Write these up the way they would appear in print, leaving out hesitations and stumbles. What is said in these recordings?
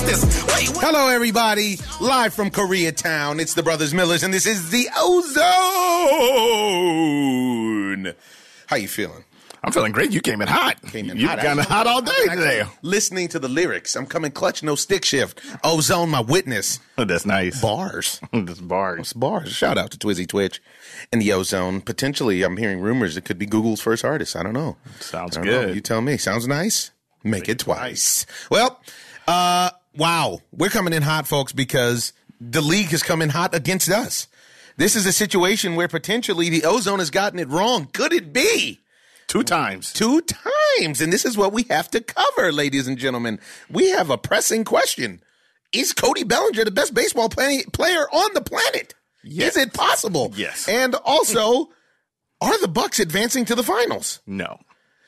Hello, everybody. Live from Koreatown. It's the Brothers Millers, and this is the O-ZONE. How you feeling? I'm feeling great. You came in hot. You've kind of hot all day today. Listening to the lyrics. I'm coming clutch, no stick shift. O-ZONE, my witness. Oh, that's nice. Bars. That's bars. It's bars. Shout out to Twizzy Twitch and the O-ZONE. Potentially, I'm hearing rumors it could be Google's first artist. I don't know. Sounds good. You tell me. Sounds nice? Make it twice. Well, wow. We're coming in hot, folks, because the league has come in hot against us. This is a situation where potentially the O-ZONE has gotten it wrong. Could it be? Two times. And this is what we have to cover, ladies and gentlemen. We have a pressing question. Is Cody Bellinger the best baseball player on the planet? Yes. Is it possible? Yes. And also, are the Bucks advancing to the finals? No.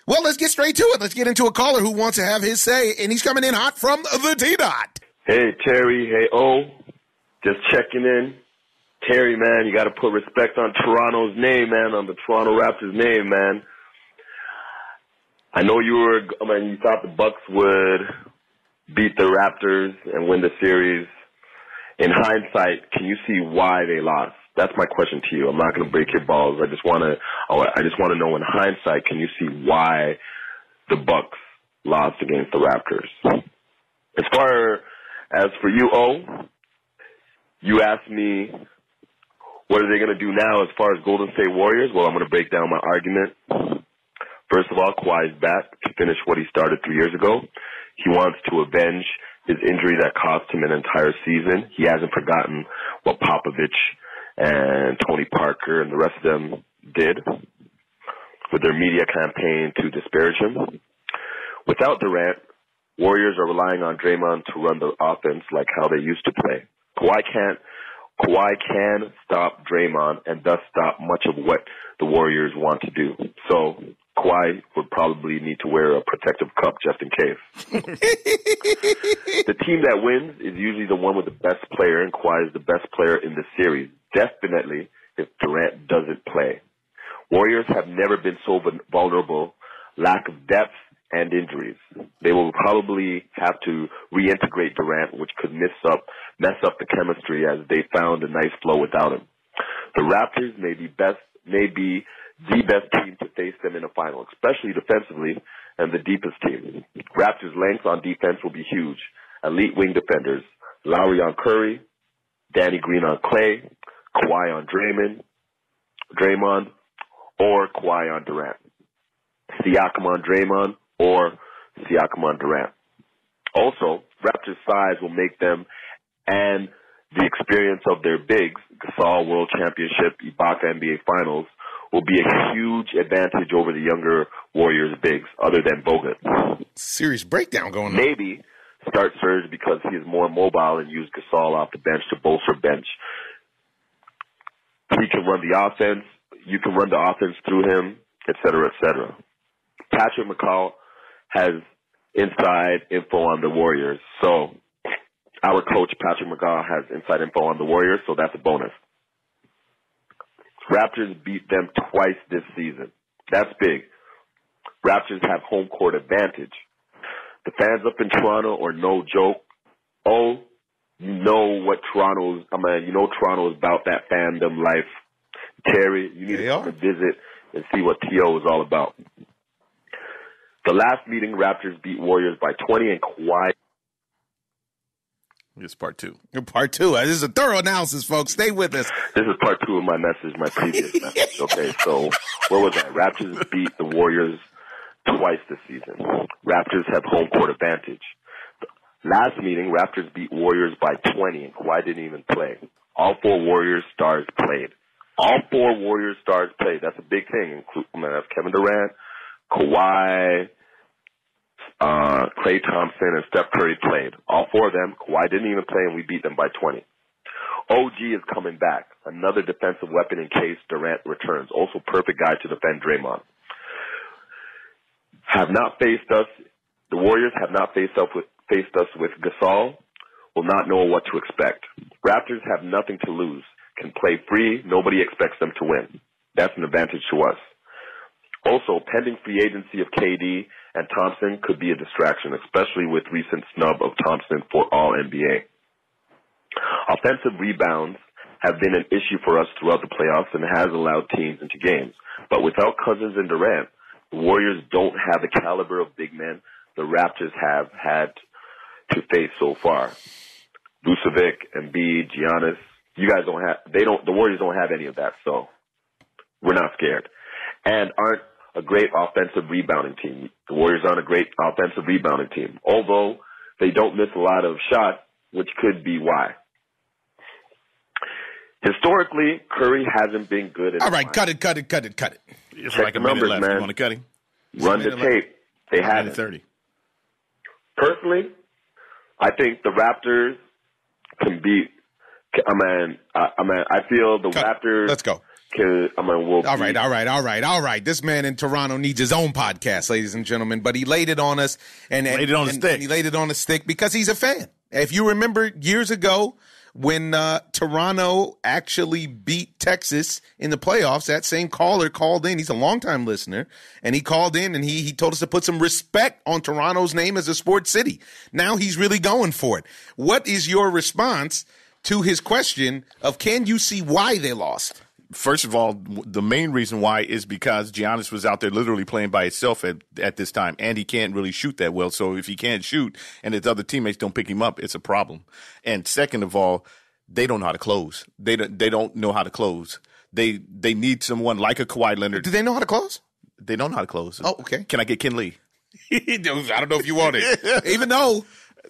Well, let's get straight to it. Let's get into a caller who wants to have his say, and he's coming in hot from the T-Dot. Hey, Terry. Hey, O. Just checking in. Terry, man, you got to put respect on Toronto's name, man, on the Toronto Raptors' name, man. I know you thought the Bucks would beat the Raptors and win the series. In hindsight, can you see why they lost? That's my question to you. I'm not going to break your balls. I just want to know in hindsight, can you see why the Bucks lost against the Raptors? As far as for you, O, you asked me, what are they going to do now as far as Golden State Warriors? Well, I'm going to break down my argument. First of all, Kawhi's back to finish what he started 3 years ago. He wants to avenge his injury that cost him an entire season. He hasn't forgotten what Popovich and Tony Parker and the rest of them did with their media campaign to disparage him. Without Durant, Warriors are relying on Draymond to run the offense like how they used to play. Kawhi can stop Draymond and thus stop much of what the Warriors want to do. So Kawhi would probably need to wear a protective cup just in case. The team that wins is usually the one with the best player, and Kawhi is the best player in the series. Definitely if Durant doesn't play. Warriors have never been so vulnerable, lack of depth and injuries. They will probably have to reintegrate Durant, which could mess up the chemistry as they found a nice flow without him. The Raptors may be the best team to face them in a final, especially defensively, and the deepest team. Raptors' length on defense will be huge. Elite wing defenders, Lowry on Curry, Danny Green on Clay, Kawhi on Draymond, or Kawhi on Durant. Siakam on Draymond, or Siakam on Durant. Also, Raptors' size will make them, and the experience of their bigs, Gasol World Championship, Ibaka NBA Finals, will be a huge advantage over the younger Warriors bigs, other than Bogut. Serious breakdown going on. Maybe start Serge because he is more mobile and use Gasol off the bench to bolster bench. He can run the offense. You can run the offense through him, et cetera, et cetera. Patrick McCall has inside info on the Warriors. So our coach, Patrick McCall, has inside info on the Warriors, so that's a bonus. Raptors beat them twice this season. That's big. Raptors have home court advantage. The fans up in Toronto are no joke. Oh, you know Toronto is about that fandom life. Terry, you need to come and visit and see what TO is all about. The last meeting, Raptors beat Warriors by 20, and Kawhi. This is part two. Part two. This is a thorough analysis, folks. Stay with us. This is part two of my message, my previous message. Okay, so where was that? Raptors beat the Warriors twice this season. Raptors have home court advantage. Last meeting, Raptors beat Warriors by 20, and Kawhi didn't even play. All four Warriors stars played. All four Warriors stars played. That's a big thing. That's Kevin Durant, Kawhi, Klay Thompson, and Steph Curry played. All four of them. Kawhi didn't even play, and we beat them by 20. OG is coming back. Another defensive weapon in case Durant returns. Also perfect guy to defend Draymond. Have not faced us. The Warriors have not faced us with Gasol. Will not know what to expect. Raptors have nothing to lose. Can play free. Nobody expects them to win. That's an advantage to us. Also, pending free agency of KD and Thompson could be a distraction, especially with recent snub of Thompson for All-NBA. Offensive rebounds have been an issue for us throughout the playoffs and has allowed teams into games. But without Cousins and Durant, the Warriors don't have the caliber of big men the Raptors have had to face so far. Vucevic, Embiid, Giannis, the Warriors don't have any of that, so we're not scared. And aren't a great offensive rebounding team. The Warriors aren't a great offensive rebounding team, although they don't miss a lot of shots, which could be why. Historically, Curry hasn't been good. All right, cut it. It's like a minute left. Man. You want to cut him? Run the tape. They haven't. 30. Personally, I think the Raptors can beat. I feel the Raptors. Let's go. All right. This man in Toronto needs his own podcast, ladies and gentlemen. But he laid it on us and he laid it on the stick because he's a fan. If you remember years ago when Toronto actually beat Texas in the playoffs, that same caller called in. He's a longtime listener, and he called in and he told us to put some respect on Toronto's name as a sports city. Now he's really going for it. What is your response to his question of can you see why they lost? First of all, the main reason why is because Giannis was out there literally playing by himself at this time, and he can't really shoot that well. So if he can't shoot and his other teammates don't pick him up, it's a problem. And second of all, they don't know how to close. They don't know how to close. They need someone like a Kawhi Leonard. Do they know how to close? They don't know how to close. Oh, okay. Can I get Ken Lee? I don't know if you want it. Even though.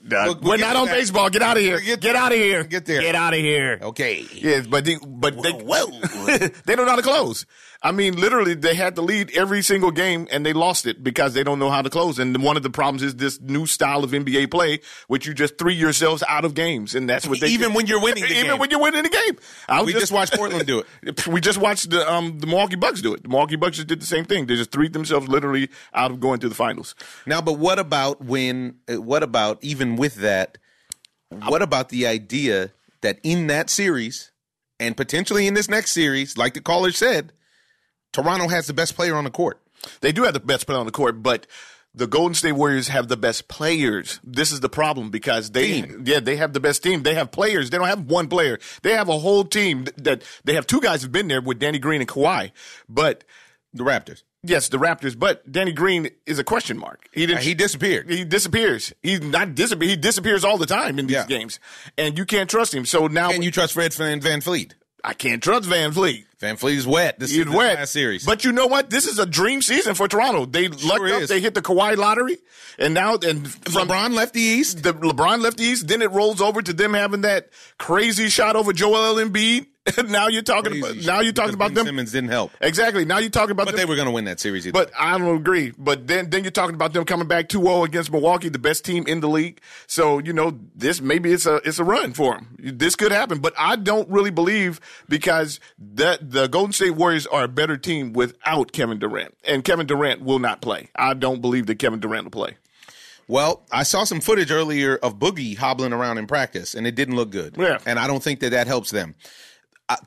We're not on baseball. Get out of here. Get out of here. Get there. Get out of here. Okay. Yes, but they don't know how to close. I mean, literally, they had to lead every single game, and they lost it because they don't know how to close. And one of the problems is this new style of NBA play, which you just threw yourselves out of games, and that's what they even when you're winning the game. Even when you're winning the game. We just watched Portland do it. We just watched the Milwaukee Bucks do it. The Milwaukee Bucks just did the same thing. They just threw themselves literally out of going to the finals. Now, but what about even with that? What about the idea that in that series and potentially in this next series, like the caller said, Toronto has the best player on the court? They do have the best player on the court, but the Golden State Warriors have the best players. This is the problem because they have the best team. They have players. They don't have one player. They have a whole team that they have two guys who've been there with Danny Green and Kawhi, but the Raptors. Yes, the Raptors, but Danny Green is a question mark. He disappeared. He disappears. He's not disappear. He disappears all the time in these games, and you can't trust him. So now, can you trust Fred Van Fleet? I can't trust Van Fleet. Van Fleet is wet. He's wet. Last series. But you know what? This is a dream season for Toronto. They lucked up. They hit the Kawhi lottery, and LeBron left the East. LeBron left the East. Then it rolls over to them having that crazy shot over Joel Embiid. Now you're talking about them. Simmons didn't help. Exactly. Now you're talking about them. But they were going to win that series either. But I don't agree. But then you're talking about them coming back 2-0 against Milwaukee, the best team in the league. So, this maybe it's a run for them. This could happen. But I don't really believe because the Golden State Warriors are a better team without Kevin Durant. And Kevin Durant will not play. I don't believe that Kevin Durant will play. Well, I saw some footage earlier of Boogie hobbling around in practice, and it didn't look good. Yeah. And I don't think that helps them.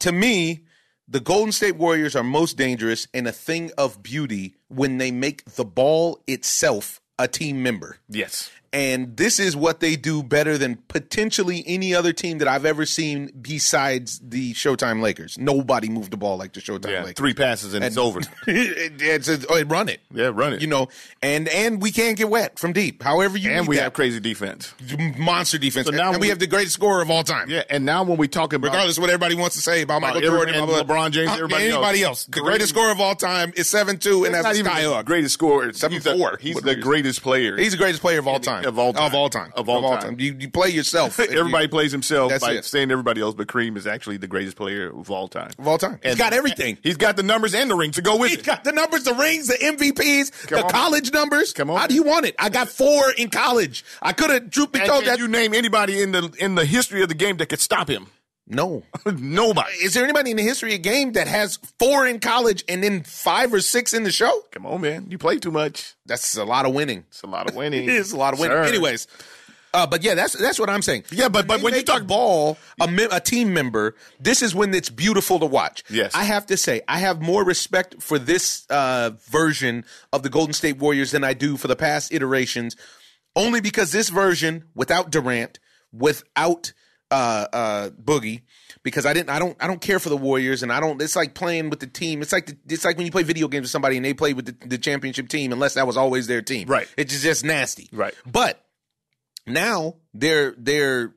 To me, the Golden State Warriors are most dangerous in a thing of beauty when they make the ball itself a team member. Yes. And this is what they do better than potentially any other team that I've ever seen besides the Showtime Lakers. Nobody moved the ball like the Showtime Lakers. 3 passes and it's over. Run it. Yeah, run it. And we can't get wet from deep. However you And we have crazy defense. Monster defense. So now we have the greatest scorer of all time. Yeah, and now when we talk about... Regardless of what everybody wants to say about Michael Jordan and LeBron James, anybody else. The greatest scorer of all time is 7'2", and that's Skyhook. Greatest scorer. 7'4". He's the greatest player. He's the greatest player of all time. Of all time. You play yourself. Everybody plays himself by saying everybody else, but Kareem is actually the greatest player of all time. Of all time. He's got everything. He's got the numbers and the rings to go with it. He's got the numbers, the rings, the MVPs, college numbers. Come on. How do you want it? I got 4 in college. I could have, truth be told, that you name anybody in the history of the game that could stop him. No. Nobody. Is there anybody in the history of game that has 4 in college and then 5 or 6 in the show? Come on, man. You play too much. That's a lot of winning. It's a lot of winning. It's a lot of winning. Sure. Anyways, But yeah, that's what I'm saying. Yeah, but when you talk ball, a team member, this is when it's beautiful to watch. Yes. I have to say, I have more respect for this version of the Golden State Warriors than I do for the past iterations, only because this version, without Durant, without Boogie, because I don't care for the Warriors, and it's like playing with the team. It's like when you play video games with somebody and they play with the championship team, unless that was always their team. Right. It's just nasty. Right. But now they're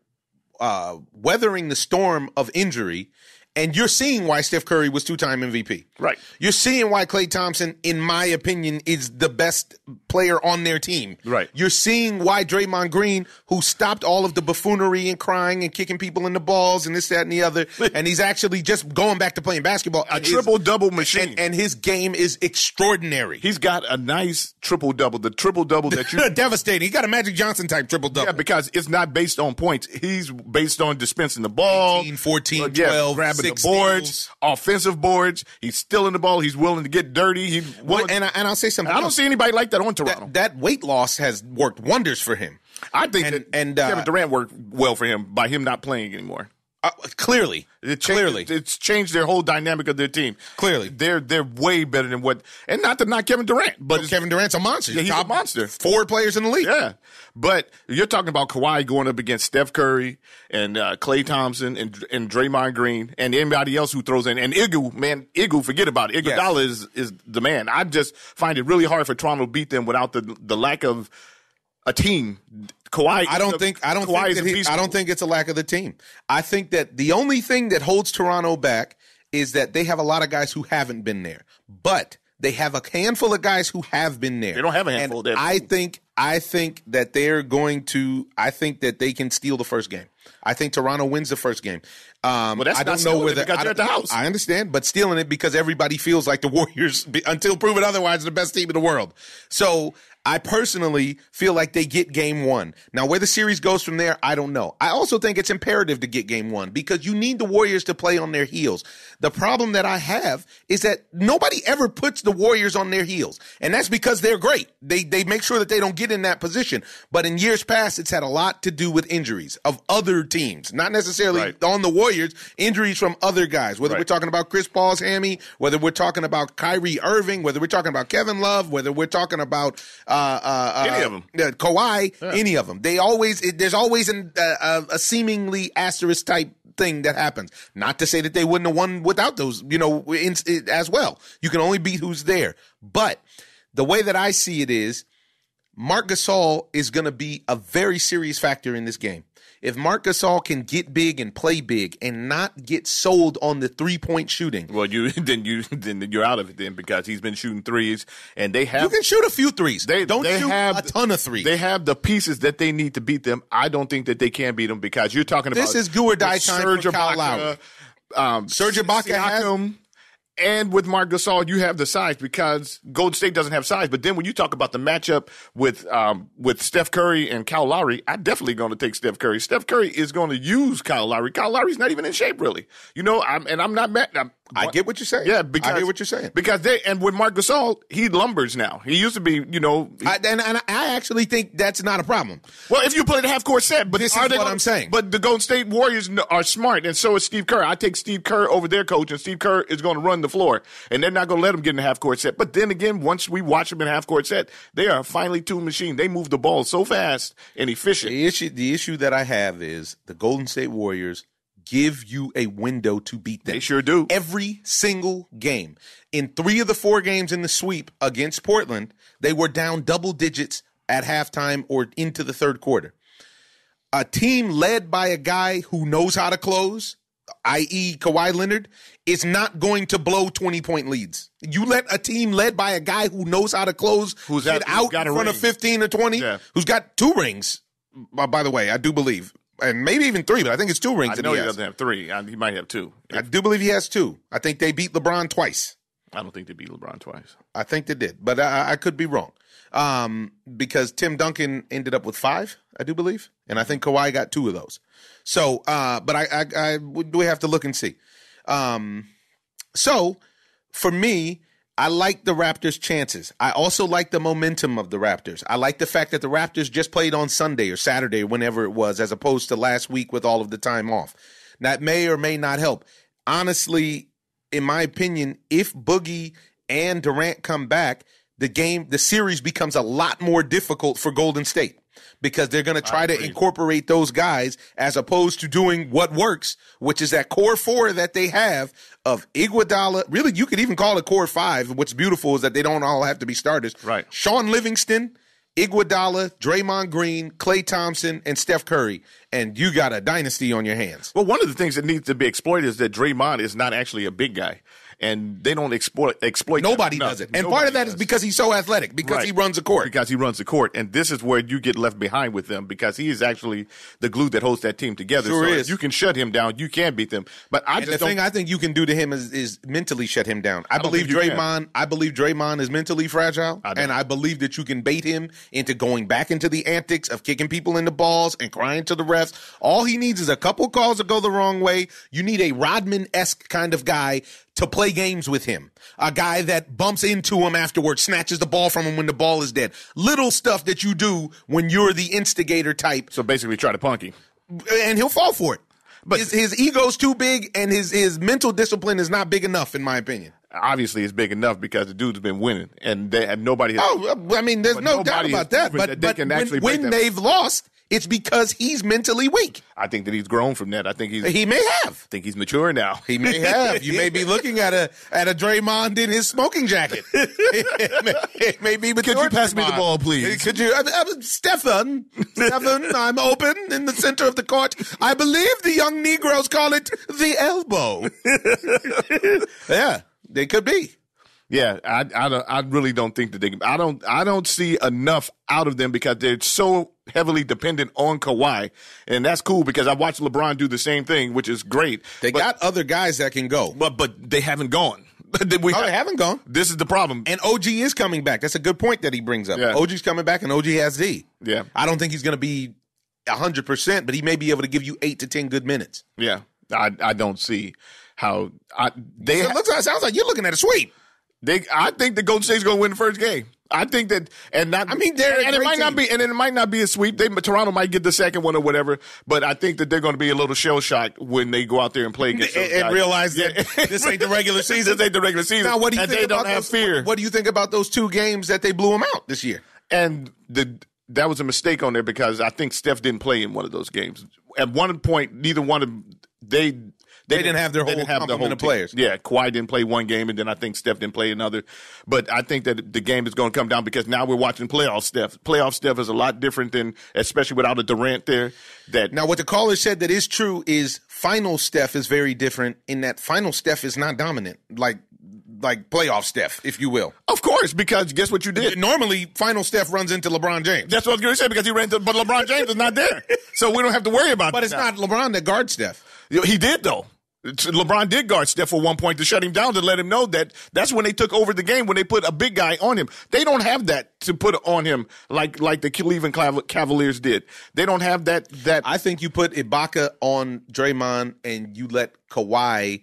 weathering the storm of injury, and you're seeing why Steph Curry was 2-time MVP. Right. You're seeing why Klay Thompson, in my opinion, is the best player on their team. Right. You're seeing why Draymond Green, who stopped all of the buffoonery and crying and kicking people in the balls and this, that, and the other, and he's actually just going back to playing basketball. A triple-double machine. And his game is extraordinary. He's got a nice triple-double. The triple-double that you... Devastating. He got a Magic Johnson-type triple-double. Yeah, because it's not based on points. He's based on dispensing the ball. 18, 14, 12, grabbing the 6 boards, steals. offensive boards. He's stealing the ball. He's willing to get dirty. And I'll say something. I don't see anybody like that on Toronto. That weight loss has worked wonders for him. I think that Kevin Durant worked well for him by him not playing anymore. Clearly. It's changed their whole dynamic of their team. Clearly. They're way better than what, and not to knock Kevin Durant, but Kevin Durant's a monster. Yeah, he's top a monster. 4 players in the league. Yeah. But you're talking about Kawhi going up against Steph Curry and Klay Thompson and Draymond Green and anybody else who throws in. And Iggy, forget about it. Iguodala is the man. I just find it really hard for Toronto to beat them without the lack of a team. Kawhi. I don't think it's a lack of the team. I think that the only thing that holds Toronto back is that they have a lot of guys who haven't been there, but they have a handful of guys who have been there. They don't have a handful. And I think that they're going to. I think that they can steal the first game. I think Toronto wins the first game. Well, that's I don't know whether because they're at the house. I understand, but stealing it because everybody feels like the Warriors, until proven otherwise, are the best team in the world. So I personally feel like they get game 1. Now, where the series goes from there, I don't know. I also think it's imperative to get game 1 because you need the Warriors to play on their heels. The problem that I have is that nobody ever puts the Warriors on their heels, and that's because they're great. They make sure that they don't get in that position. But in years past, it's had a lot to do with injuries of other teams, not necessarily on the Warriors, injuries from other guys, whether we're talking about Chris Paul's hammy, whether we're talking about Kyrie Irving, whether we're talking about Kevin Love, whether we're talking about any of them, Kawhi, any of them. There's always a seemingly asterisk type thing that happens. Not to say that they wouldn't have won without those, as well. You can only beat who's there. But the way that I see it is, Marc Gasol is going to be a very serious factor in this game. If Marc Gasol can get big and play big and not get sold on the 3-point shooting, well, then you're out of it then because he's been shooting threes and they have. You can shoot a few threes. They shoot have a ton of threes. They have the pieces that they need to beat them. I don't think that they can beat them because you're talking about this is do or die time for Kyle Lowry. Serge Ibaka has. And with Marc Gasol, you have the size because Golden State doesn't have size. But then when you talk about the matchup with Steph Curry and Kyle Lowry, I'm definitely going to take Steph Curry. Steph Curry is going to use Kyle Lowry. Kyle Lowry's not even in shape, really. I'm not mad. I get what you're saying. Yeah, I get what you're saying. Because with Marc Gasol, he lumbers now. He used to be, I actually think that's not a problem. Well, if you play the half-court set, but this is what I'm saying. But the Golden State Warriors are smart, and so is Steve Kerr. I take Steve Kerr over their coach, and Steve Kerr is going to run the floor, and they're not going to let him get in the half-court set. But then again, once we watch them in half-court set, they are a finely tuned machine. They move the ball so fast and efficient. The issue that I have is the Golden State Warriors give you a window to beat them. They sure do. Every single game. In 3 of the 4 games in the sweep against Portland, they were down double digits at halftime or into the third quarter. A team led by a guy who knows how to close, i.e. Kawhi Leonard, is not going to blow 20-point leads. You let a team led by a guy who knows how to close get out in front of 15 or 20, who's got 2 rings, by the way, I do believe. And maybe even 3, but I think it's 2 rings. I know he doesn't have 3. He might have 2. I do believe he has 2. I think they beat LeBron twice. I don't think they beat LeBron twice. I think they did, but I could be wrong. Because Tim Duncan ended up with 5, I do believe, and I think Kawhi got 2 of those. So, but we have to look and see. So, for me, I like the Raptors' chances. I also like the momentum of the Raptors. I like the fact that the Raptors just played on Sunday or Saturday, whenever it was, as opposed to last week with all of the time off. That may or may not help. Honestly, in my opinion, if Boogie and Durant come back, the series becomes a lot more difficult for Golden State, because they're going to try to incorporate those guys as opposed to doing what works, which is that core four that they have of Iguodala. Really, you could even call it core five. What's beautiful is that they don't all have to be starters. Right. Sean Livingston, Iguodala, Draymond Green, Klay Thompson, and Steph Curry. And you got a dynasty on your hands. Well, one of the things that needs to be exploited is that Draymond is not actually a big guy. And they don't exploit. Nobody does it. And part of that is because he's so athletic, because he runs the court. Because he runs the court. And this is where you get left behind with them, because he is actually the glue that holds that team together. Sure so is. If you can shut him down, you can beat them. But the thing I think you can do to him is mentally shut him down. I believe Draymond is mentally fragile, and I believe that you can bait him into going back into the antics of kicking people in the balls and crying to the refs. All he needs is a couple calls that go the wrong way. You need a Rodman-esque kind of guy to play games with him. A guy that bumps into him afterwards, snatches the ball from him when the ball is dead. Little stuff that you do when you're the instigator type. So basically try to punk him. And he'll fall for it. But his ego's too big, and his mental discipline is not big enough, in my opinion. Obviously, it's big enough because the dude's been winning, and nobody has. I mean, there's no doubt about that. But when they've lost, it's because he's mentally weak. I think that he's grown from that. I think he may have. I think he's mature now. He may have. You may be looking at a Draymond in his smoking jacket. It may be. Could you pass me the ball, please? Could you, Stephen? I'm open in the center of the court. I believe the young Negroes call it the elbow. Yeah, they could be. Yeah, I really don't think that they can. I don't see enough out of them because they're so heavily dependent on Kawhi, and that's cool because I watched LeBron do the same thing, which is great. They got other guys that can go, but they haven't gone. They haven't gone. This is the problem. And OG is coming back. That's a good point that he brings up. Yeah. OG's coming back, and OG has Z. Yeah, I don't think he's going to be 100%, but he may be able to give you 8 to 10 good minutes. Yeah, I don't see how it sounds like you're looking at a sweep. I think the Golden State's going to win the first game. I think that, it might not be a sweep. Toronto might get the second one or whatever, but I think that they're going to be a little shell shocked when they go out there and play against those guys. And realize that this ain't the regular season. This ain't the regular season. Now, what do you think they about don't have fear? What do you think about those 2 games that they blew them out this year? And that was a mistake on there because I think Steph didn't play in one of those games. At one point, neither one of them they didn't have their whole complement of players. Yeah, Kawhi didn't play one game, and then I think Steph didn't play another. But I think that the game is going to come down because now we're watching playoff Steph. Playoff Steph is a lot different than, especially without a Durant there. Now, what the caller said that is true is final Steph is very different in that final Steph is not dominant, like playoff Steph, if you will. Of course, because guess what you did? Normally, final Steph runs into LeBron James. That's what I was going to say because he ran into, but LeBron James is not there. So we don't have to worry about that. But it's not LeBron that guards Steph. He did, though. LeBron did guard Steph for one point to shut him down, to let him know that that's when they took over the game, when they put a big guy on him. They don't have that to put on him like the Cleveland Cavaliers did. They don't have that. I think you put Ibaka on Draymond and you let Kawhi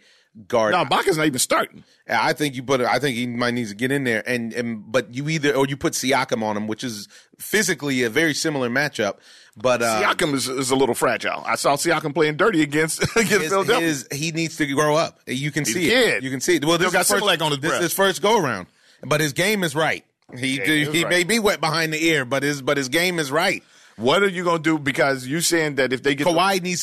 guard. No, Ibaka's not even starting. I think he might need to get in there, but you put Siakam on him, which is physically a very similar matchup. But Siakam is a little fragile. I saw Siakam playing dirty against Philadelphia. He needs to grow up. You can see it. You can see it. Well, this is his first go around, but his game is right. He may be wet behind the ear, but his game is right. What are you going to do? Because you're saying that if they get Kawhi needs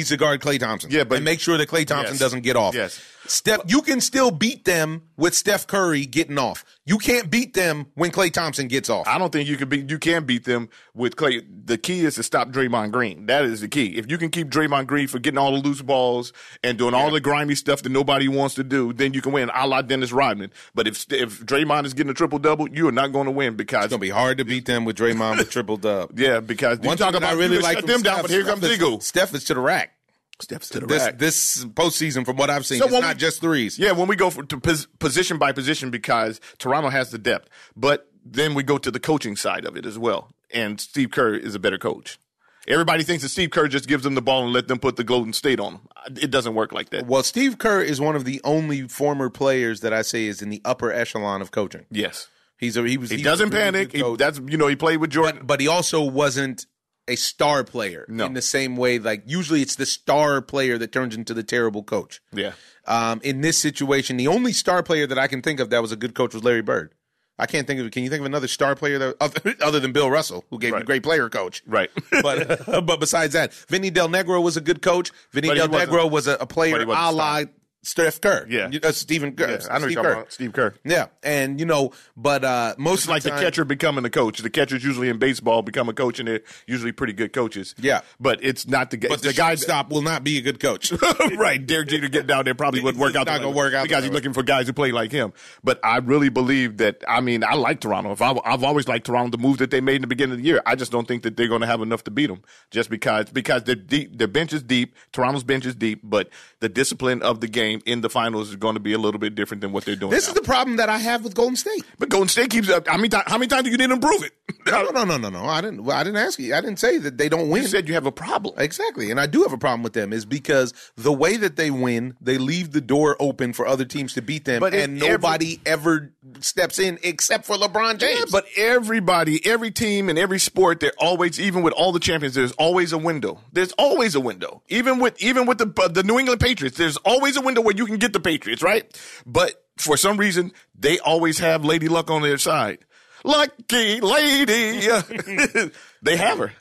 to guard Klay Thompson. Yeah, but make sure that Klay Thompson doesn't get off. Yes. You can still beat them with Steph Curry getting off. You can't beat them when Klay Thompson gets off. I don't think you can beat them with Klay. The key is to stop Draymond Green. That is the key. If you can keep Draymond Green from getting all the loose balls and doing all the grimy stuff that nobody wants to do, then you can win, a la Dennis Rodman. But if Draymond is getting a triple-double, you are not going to win because it's going to be hard to beat them with Draymond with triple-double. Yeah, because one talk about I really like shut them down, but here comes Zigo. Steph is to the rack. Steps to the rack. This postseason, from what I've seen, it's not just threes. Yeah, when we go to position by position, because Toronto has the depth, but then we go to the coaching side of it as well. And Steve Kerr is a better coach. Everybody thinks that Steve Kerr just gives them the ball and let them put the Golden State on them. It doesn't work like that. Well, Steve Kerr is one of the only former players that I say is in the upper echelon of coaching. Yes. He doesn't panic. He played with Jordan. But he also wasn't a star player in the same way. Like, usually it's the star player that turns into the terrible coach. Yeah. In this situation, the only star player that I can think of that was a good coach was Larry Bird. I can't think of. Can you think of another star player that, other than Bill Russell, who gave you a great player coach? Right. But besides that, Vinny Del Negro was a good coach. Vinny Del Negro was a player a la Steph Kerr. Yeah. Stephen Kerr. Yeah, I know you're talking about Steve Kerr. Yeah. And, but most it's like the catcher becoming a coach. The catchers usually in baseball become a coach, and they're usually pretty good coaches. Yeah. But it's not the guy. But the guy stop will not be a good coach. Right. Derek Jeter getting down there probably wouldn't work out. Not going to work out. Because he's looking for guys who play like him. But I really believe that, I like Toronto. I've always liked Toronto, the moves that they made in the beginning of the year. I just don't think that they're going to have enough to beat them just because they're deep. Their bench is deep. Toronto's bench is deep, but the discipline of the game in the finals is going to be a little bit different than what they're doing. This is the problem that I have with Golden State. But Golden State keeps up. How many times do you need to improve it? No. I didn't ask you. I didn't say that they don't win. You said you have a problem. Exactly. And I do have a problem with them is because the way that they win, they leave the door open for other teams to beat them, and nobody ever steps in except for LeBron James. Yeah, but every team in every sport, they're always, even with all the champions, there's always a window. There's always a window. Even with the New England Patriots, there's always a window where you can get the Patriots, right? But for some reason, they always have Lady Luck on their side. Lucky lady. They have her,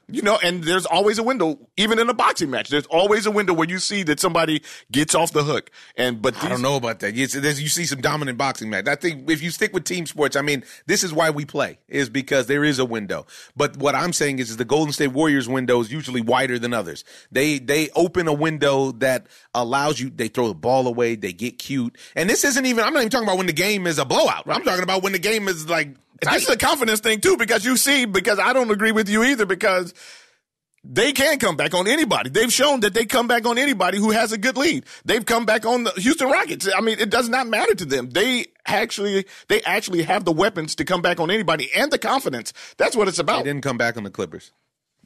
and there's always a window, even in a boxing match. There's always a window where you see that somebody gets off the hook. But I don't know about that. You see some dominant boxing match. I think if you stick with team sports, this is why we play, is because there is a window. But what I'm saying is the Golden State Warriors window is usually wider than others. They open a window that allows you, they throw the ball away, they get cute. And this isn't even, I'm not even talking about when the game is a blowout. Right. I'm talking about when the game is like, this is a confidence thing, too, because I don't agree with you either, because they can come back on anybody. They've shown that they come back on anybody who has a good lead. They've come back on the Houston Rockets. It does not matter to them. They actually have the weapons to come back on anybody, and the confidence. That's what it's about. They didn't come back on the Clippers.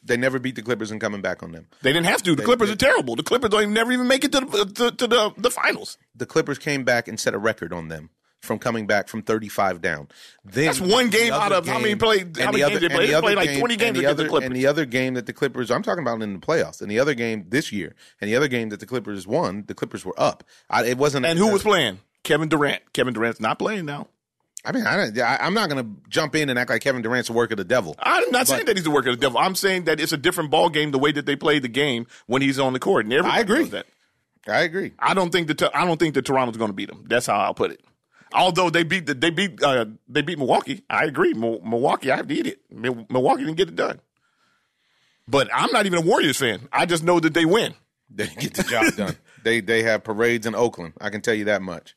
They never beat the Clippers and coming back on them. They didn't have to. The Clippers are terrible. The Clippers never even make it to the finals. The Clippers came back and set a record on them from coming back from 35 down. That's one game out of how many played? How many games they played? They played like 20 games against the Clippers. And the other game that the Clippers, I'm talking about in the playoffs, and the other game this year, and the other game that the Clippers won, the Clippers were up. It wasn't. And who was playing? Kevin Durant. Kevin Durant's not playing now. I'm not going to jump in and act like Kevin Durant's the work of the devil. I'm not saying that he's the work of the devil. I'm saying that it's a different ball game the way that they play the game when he's on the court. And I agree. Knows that. I agree. I don't think that Toronto's going to beat them. That's how I'll put it. Although they beat Milwaukee, I agree. Milwaukee, I have to eat it. Milwaukee didn't get it done. But I'm not even a Warriors fan. I just know that they win. They get the job done. They have parades in Oakland. I can tell you that much.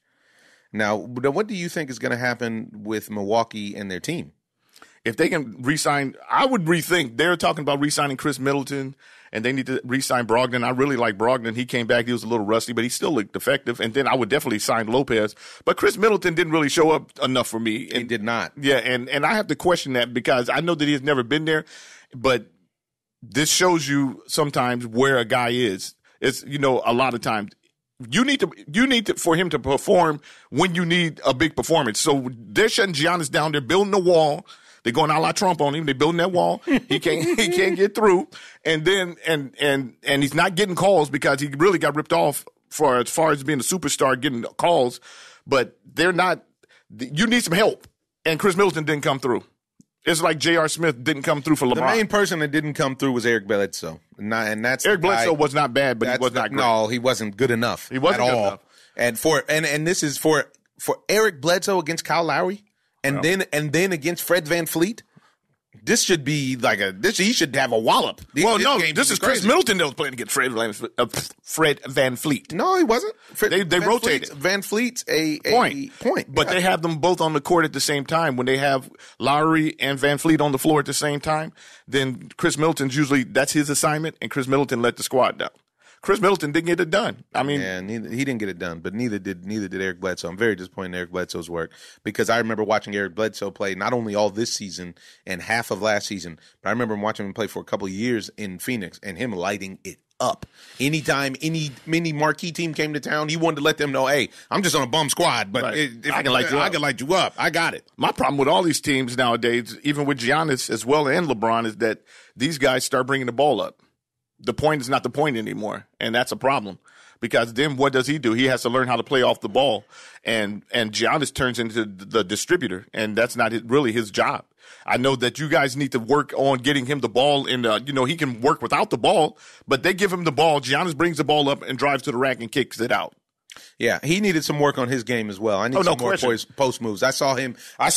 Now, what do you think is going to happen with Milwaukee and their team? If they can re-sign, I would rethink. They're talking about re-signing Chris Middleton, and they need to re-sign Brogdon. I really like Brogdon. He came back. He was a little rusty, but he still looked effective. And then I would definitely sign Lopez. But Chris Middleton didn't really show up enough for me. He did not. Yeah, and I have to question that because I know that he's never been there. But this shows you sometimes where a guy is. It's, a lot of times. You need to for him to perform when you need a big performance. So they're shutting Giannis down. They're building a wall. They're going a la Trump on him. They're building that wall. He can't get through. And then and he's not getting calls because he really got ripped off for as far as being a superstar getting calls. But they're not. You need some help. And Chris Middleton didn't come through. It's like J.R. Smith didn't come through for LeBron. The main person that didn't come through was Eric Bledsoe. And that's Eric Bledsoe was not bad, but he was not great. No, he wasn't good enough. He wasn't at good all. enough. And this is for Eric Bledsoe against Kyle Lowry and then against Fred VanVleet. This should be he should have a wallop. This is Chris Middleton that was playing against Fred VanVleet. No, he wasn't. They rotated. VanVleet's a point. But they have them both on the court at the same time. When they have Lowry and VanVleet on the floor at the same time, then Chris Middleton's usually, that's his assignment, and Chris Middleton let the squad down. Chris Middleton didn't get it done. I mean, yeah, he didn't get it done, but neither did Eric Bledsoe. I'm very disappointed in Eric Bledsoe's work because I remember watching Eric Bledsoe play not only all this season and half of last season, but I remember watching him play for a couple of years in Phoenix and him lighting it up. Anytime any marquee team came to town, he wanted to let them know, hey, I'm just on a bum squad, but right. I can light you up. I got it. My problem with all these teams nowadays, even with Giannis as well and LeBron, is that these guys start bringing the ball up. The point is not the point anymore, and that's a problem. Because then what does he do? He has to learn how to play off the ball, and Giannis turns into the distributor, and that's not really his job. I know that you guys need to work on getting him the ball, and he can work without the ball, but they give him the ball. Giannis brings the ball up and drives to the rack and kicks it out. Yeah, he needed some work on his game as well. I need some more post moves. I saw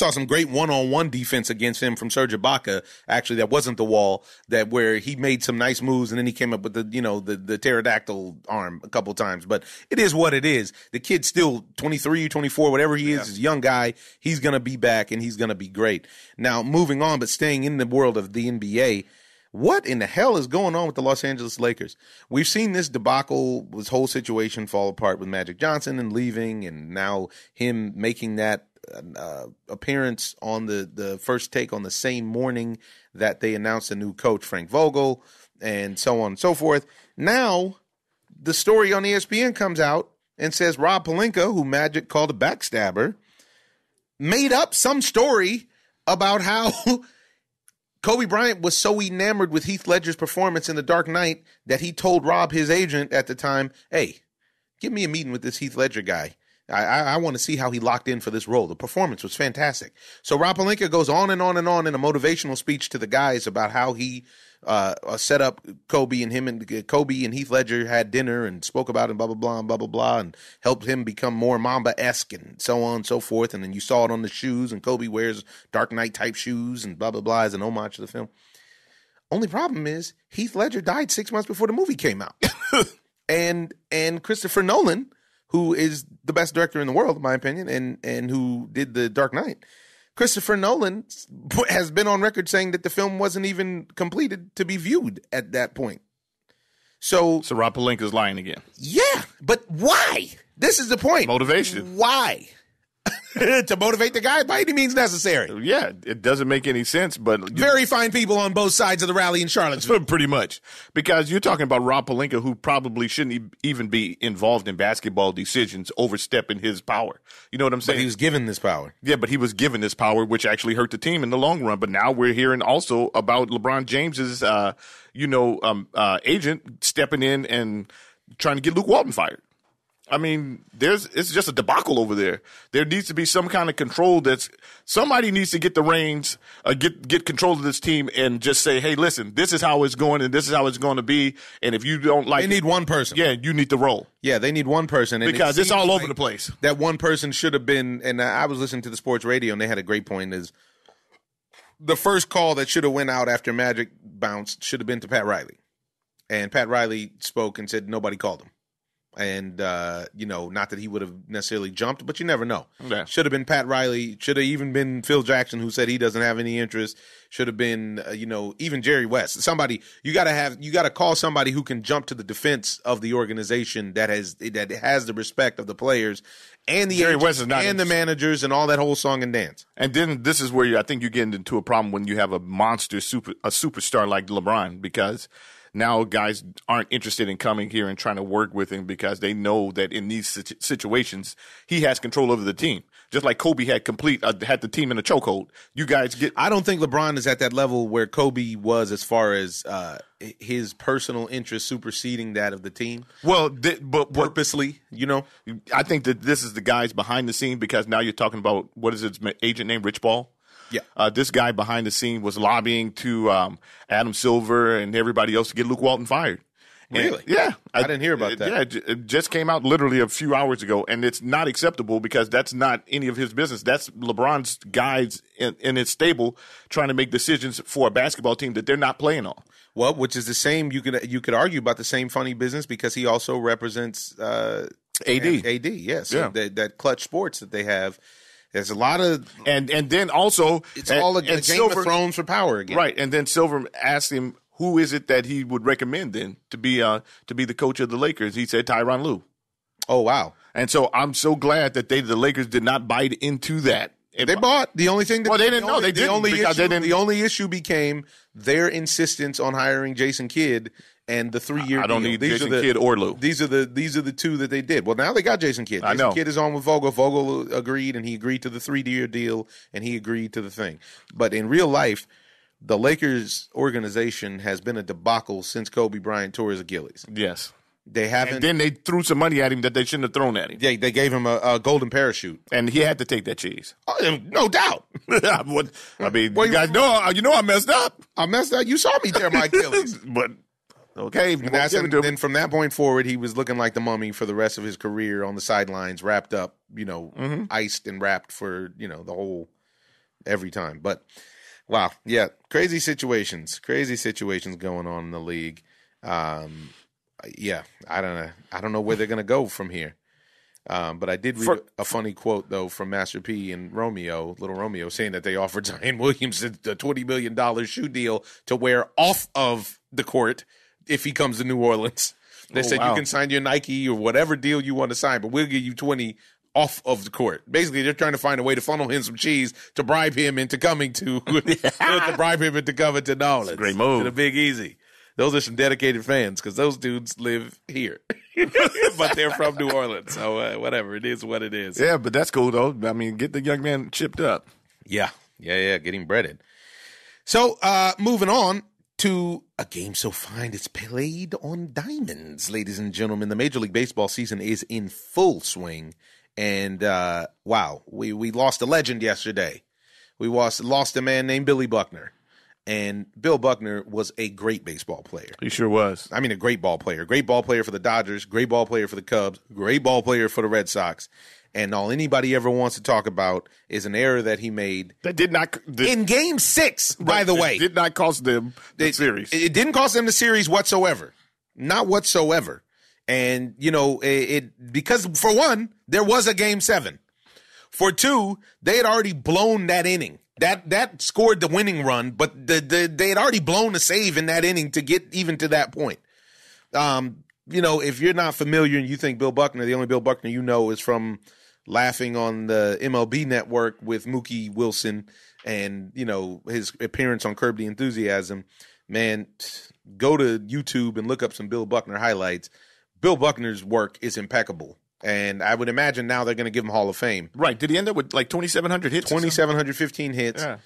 some great one-on-one defense against him from Serge Ibaka. Actually, that wasn't the wall, where he made some nice moves and then he came up with the pterodactyl arm a couple times. But it is what it is. The kid's still 23, 24, whatever he is, he's a young guy. He's going to be back and he's going to be great. Now, moving on, but staying in the world of the NBA, what in the hell is going on with the Los Angeles Lakers? We've seen this debacle, this whole situation fall apart with Magic Johnson and leaving, and now him making that appearance on the first take on the same morning that they announced a new coach, Frank Vogel, and so on and so forth. Now, the story on ESPN comes out and says Rob Pelinka, who Magic called a backstabber, made up some story about how Kobe Bryant was so enamored with Heath Ledger's performance in The Dark Knight that he told Rob, his agent at the time, hey, give me a meeting with this Heath Ledger guy. I want to see how he locked in for this role. The performance was fantastic. So Rob Pelinka goes on and on and on in a motivational speech to the guys about how he set up Kobe and Heath Ledger had dinner and spoke about it and blah, blah, blah, and blah, blah, blah, and helped him become more Mamba-esque and so on and so forth. And then you saw it on the shoes, and Kobe wears Dark Knight type shoes and blah, blah, blah as an homage to the film. Only problem is Heath Ledger died 6 months before the movie came out. and Christopher Nolan, who is the best director in the world, in my opinion, and who did The Dark Knight, Christopher Nolan has been on record saying that the film wasn't even completed to be viewed at that point. So Rob Pelinka's lying again. Yeah, but why? This is the point. Motivation. Why? To motivate the guy by any means necessary. Yeah, it doesn't make any sense, but very fine people on both sides of the rally in Charlottesville. Pretty much. Because you're talking about Rob Pelinka, who probably shouldn't even be involved in basketball decisions, overstepping his power. You know what I'm saying? But he was given this power. Yeah, but he was given this power, which actually hurt the team in the long run. But now we're hearing also about LeBron James's, agent stepping in and trying to get Luke Walton fired. I mean, it's just a debacle over there. There needs to be some kind of control. Somebody needs to get the reins, get control of this team, and just say, hey, listen, this is how it's going, and this is how it's going to be. And if you don't like, they need one person. Yeah, you need to roll. Yeah, they need one person, and because it's all over the place. That one person should have been. And I was listening to the sports radio, and they had a great point. Is the first call that should have went out after Magic bounced should have been to Pat Riley, and Pat Riley spoke and said nobody called him. And, not that he would have necessarily jumped, but you never know. Yeah. Should have been Pat Riley. Should have even been Phil Jackson, who said he doesn't have any interest. Should have been, even Jerry West. Somebody, you got to call somebody who can jump to the defense of the organization that has the respect of the players and the Jerry West is not and the managers and all that whole song and dance. And then this is where I think you're getting into a problem when you have a superstar like LeBron, because now guys aren't interested in coming here and trying to work with him because they know that in these situations he has control over the team. Just like Kobe had the team in a chokehold. You guys get. I don't think LeBron is at that level where Kobe was as far as his personal interest superseding that of the team. Well, but purposely, I think that this is the guys behind the scene, because now you're talking about, what is his agent name, Rich Paul? Yeah. This guy behind the scene was lobbying to Adam Silver and everybody else to get Luke Walton fired. Really? Yeah. I didn't hear about that. Yeah, it just came out literally a few hours ago, and it's not acceptable because that's not any of his business. That's LeBron's guys in his stable trying to make decisions for a basketball team that they're not playing on. Well, which is the same. You could argue about the same funny business because he also represents AD. Yes. Yeah. That Clutch Sports that they have. There's a lot of and then also it's all a Game of Thrones for power again. Right. And then Silver asked him, who is it that he would recommend then to be the coach of the Lakers? He said Tyronn Lue. Oh, wow. And so I'm so glad that the Lakers did not bite into that. They bought. The only thing that they didn't know. They didn't because they didn't. The only issue became their insistence on hiring Jason Kidd and the 3-year. I don't deal. need Jason Kidd or Lou. These are the two that they did. Well, now they got Jason Kidd. Jason Kidd is on with Vogel. Vogel agreed, and he agreed to the 3-year deal, and he agreed to the thing. But in real life, the Lakers organization has been a debacle since Kobe Bryant tore his Achilles. Yes. They haven't. And then they threw some money at him that they shouldn't have thrown at him. Yeah, they gave him a golden parachute, and he had to take that cheese. Oh, no doubt. I mean, you guys know I messed up. I messed up. You saw me tear my Achilles, but okay. And then from that point forward, he was looking like the mummy for the rest of his career on the sidelines, wrapped up, iced and wrapped for the whole every time. But wow, yeah, crazy situations going on in the league. Yeah, I don't know where they're gonna go from here. But I did read a funny quote though from Master P and Little Romeo, saying that they offered Zion Williamson a $20 million shoe deal to wear off of the court if he comes to New Orleans. They said you can sign your Nike or whatever deal you want to sign, but we'll give you 20 off of the court. Basically, they're trying to find a way to funnel in some cheese to bribe him into coming to New Orleans. Great move. To the Big Easy. Those are some dedicated fans because those dudes live here, but they're from New Orleans. So whatever, it is what it is. Yeah, but that's cool though. I mean, get the young man chipped up. Yeah, getting breaded. So moving on to a game so fine it's played on diamonds, ladies and gentlemen. The Major League Baseball season is in full swing, and wow, we lost a legend yesterday. We lost a man named Billy Buckner. And Bill Buckner was a great baseball player. He sure was. I mean, a great ball player. Great ball player for the Dodgers, great ball player for the Cubs, great ball player for the Red Sox. And all anybody ever wants to talk about is an error that he made. That did not. In Game 6, by the way. It did not cost them the series. It didn't cost them the series whatsoever. Not whatsoever. And, because for one, there was a Game 7. For two, they had already blown that inning. That scored the winning run, but they had already blown a save in that inning to get even to that point. If you're not familiar and you think Bill Buckner, the only Bill Buckner you know is from laughing on the MLB Network with Mookie Wilson and, his appearance on Curb the Enthusiasm, man, go to YouTube and look up some Bill Buckner highlights. Bill Buckner's work is impeccable. And I would imagine now they're going to give him Hall of Fame. Right. Did he end up with like 2,700 hits? 2,715 hits. Yeah.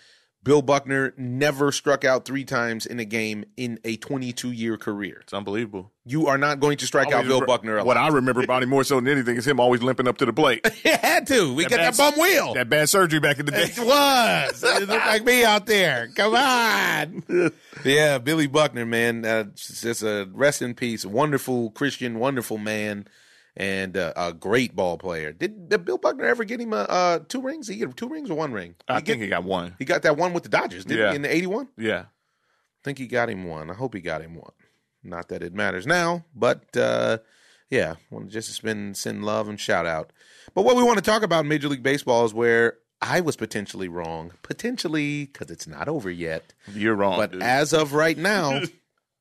Bill Buckner never struck out 3 times in a game in a 22-year career. It's unbelievable. You are not going to strike out Bill Buckner. What I remember about him more so than anything is him always limping up to the plate. He had to. We got that bum wheel. That bad surgery back in the day. It was. It looked like me out there. Come on. Yeah, Billy Buckner, man. Just a rest in peace. Wonderful Christian, wonderful man. And a great ball player. Did Bill Buckner ever get him 2 rings? Did he get 2 rings or 1 ring? I think he got 1. He got that 1 with the Dodgers, didn't he, in the 81? Yeah. I think he got him 1. I hope he got him 1. Not that it matters now, but yeah, want to just send love and shout out. But what we want to talk about in Major League Baseball is where I was potentially wrong. Potentially, because it's not over yet. You're wrong, But dude. as of right now,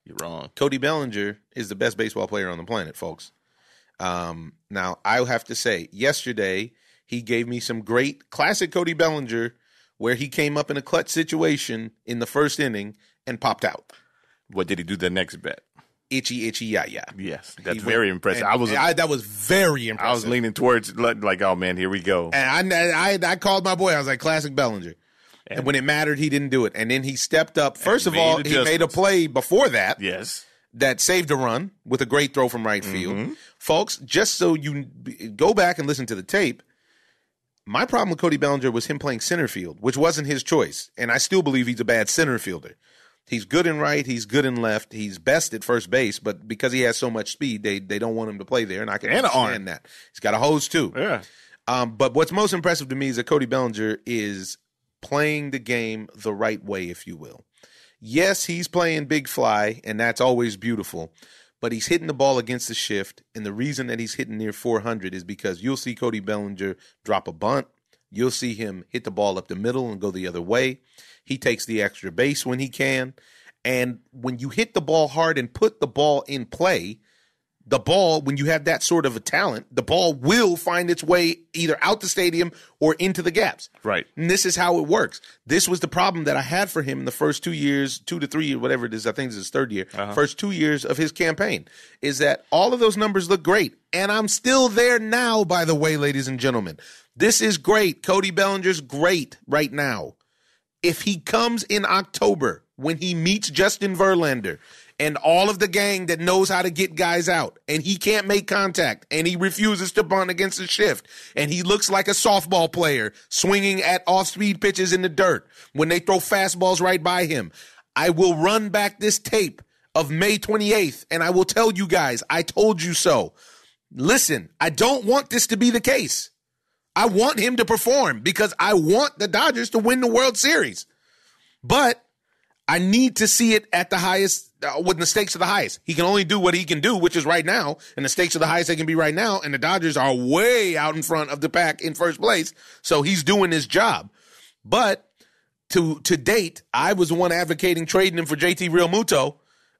you're wrong. Cody Bellinger is the best baseball player on the planet, folks. Now, I have to say, yesterday, he gave me some great classic Cody Bellinger where he came up in a clutch situation in the first inning and popped out. What did he do the next bet? Itchy, yeah. Yes, that's very impressive. That was very impressive. I was leaning towards like, oh, man, here we go. And I called my boy. I was like, classic Bellinger. And when it mattered, he didn't do it. And then he stepped up. First of all, he made a play before that. Yes. That saved a run with a great throw from right field. Folks, just so you go back and listen to the tape, my problem with Cody Bellinger was him playing center field, which wasn't his choice. And I still believe he's a bad center fielder. He's good in right. He's good in left. He's best at first base. But because he has so much speed, they don't want him to play there. And I can understand that. He's got a hose, too. Yeah. But what's most impressive to me is that Cody Bellinger is playing the game the right way, if you will. Yes, he's playing big fly, and that's always beautiful, but he's hitting the ball against the shift, and the reason that he's hitting near 400 is because you'll see Cody Bellinger drop a bunt. You'll see him hit the ball up the middle and go the other way. He takes the extra base when he can, And when you hit the ball hard and put the ball in play, the ball, when you have that sort of a talent, the ball will find its way either out the stadium or into the gaps. Right. And this is how it works. This was the problem that I had for him in the first 2 years, 2 to 3 years, whatever it is. I think it's his third year, first 2 years of his campaign, is that all of those numbers look great. And I'm still there now, by the way, ladies and gentlemen. This is great. Cody Bellinger's great right now. If he comes in October when he meets Justin Verlander and all of the gang that knows how to get guys out, and he can't make contact, and he refuses to bunt against the shift, and he looks like a softball player swinging at off-speed pitches in the dirt when they throw fastballs right by him, I will run back this tape of May 28th, and I will tell you guys, I told you so. Listen, I don't want this to be the case. I want him to perform because I want the Dodgers to win the World Series. But I need to see it at the highest, when the stakes are the highest. He can only do what he can do, which is right now, and the stakes are the highest they can be right now, and the Dodgers are way out in front of the pack in first place, so he's doing his job. But to date, I was the one advocating trading him for JT Realmuto,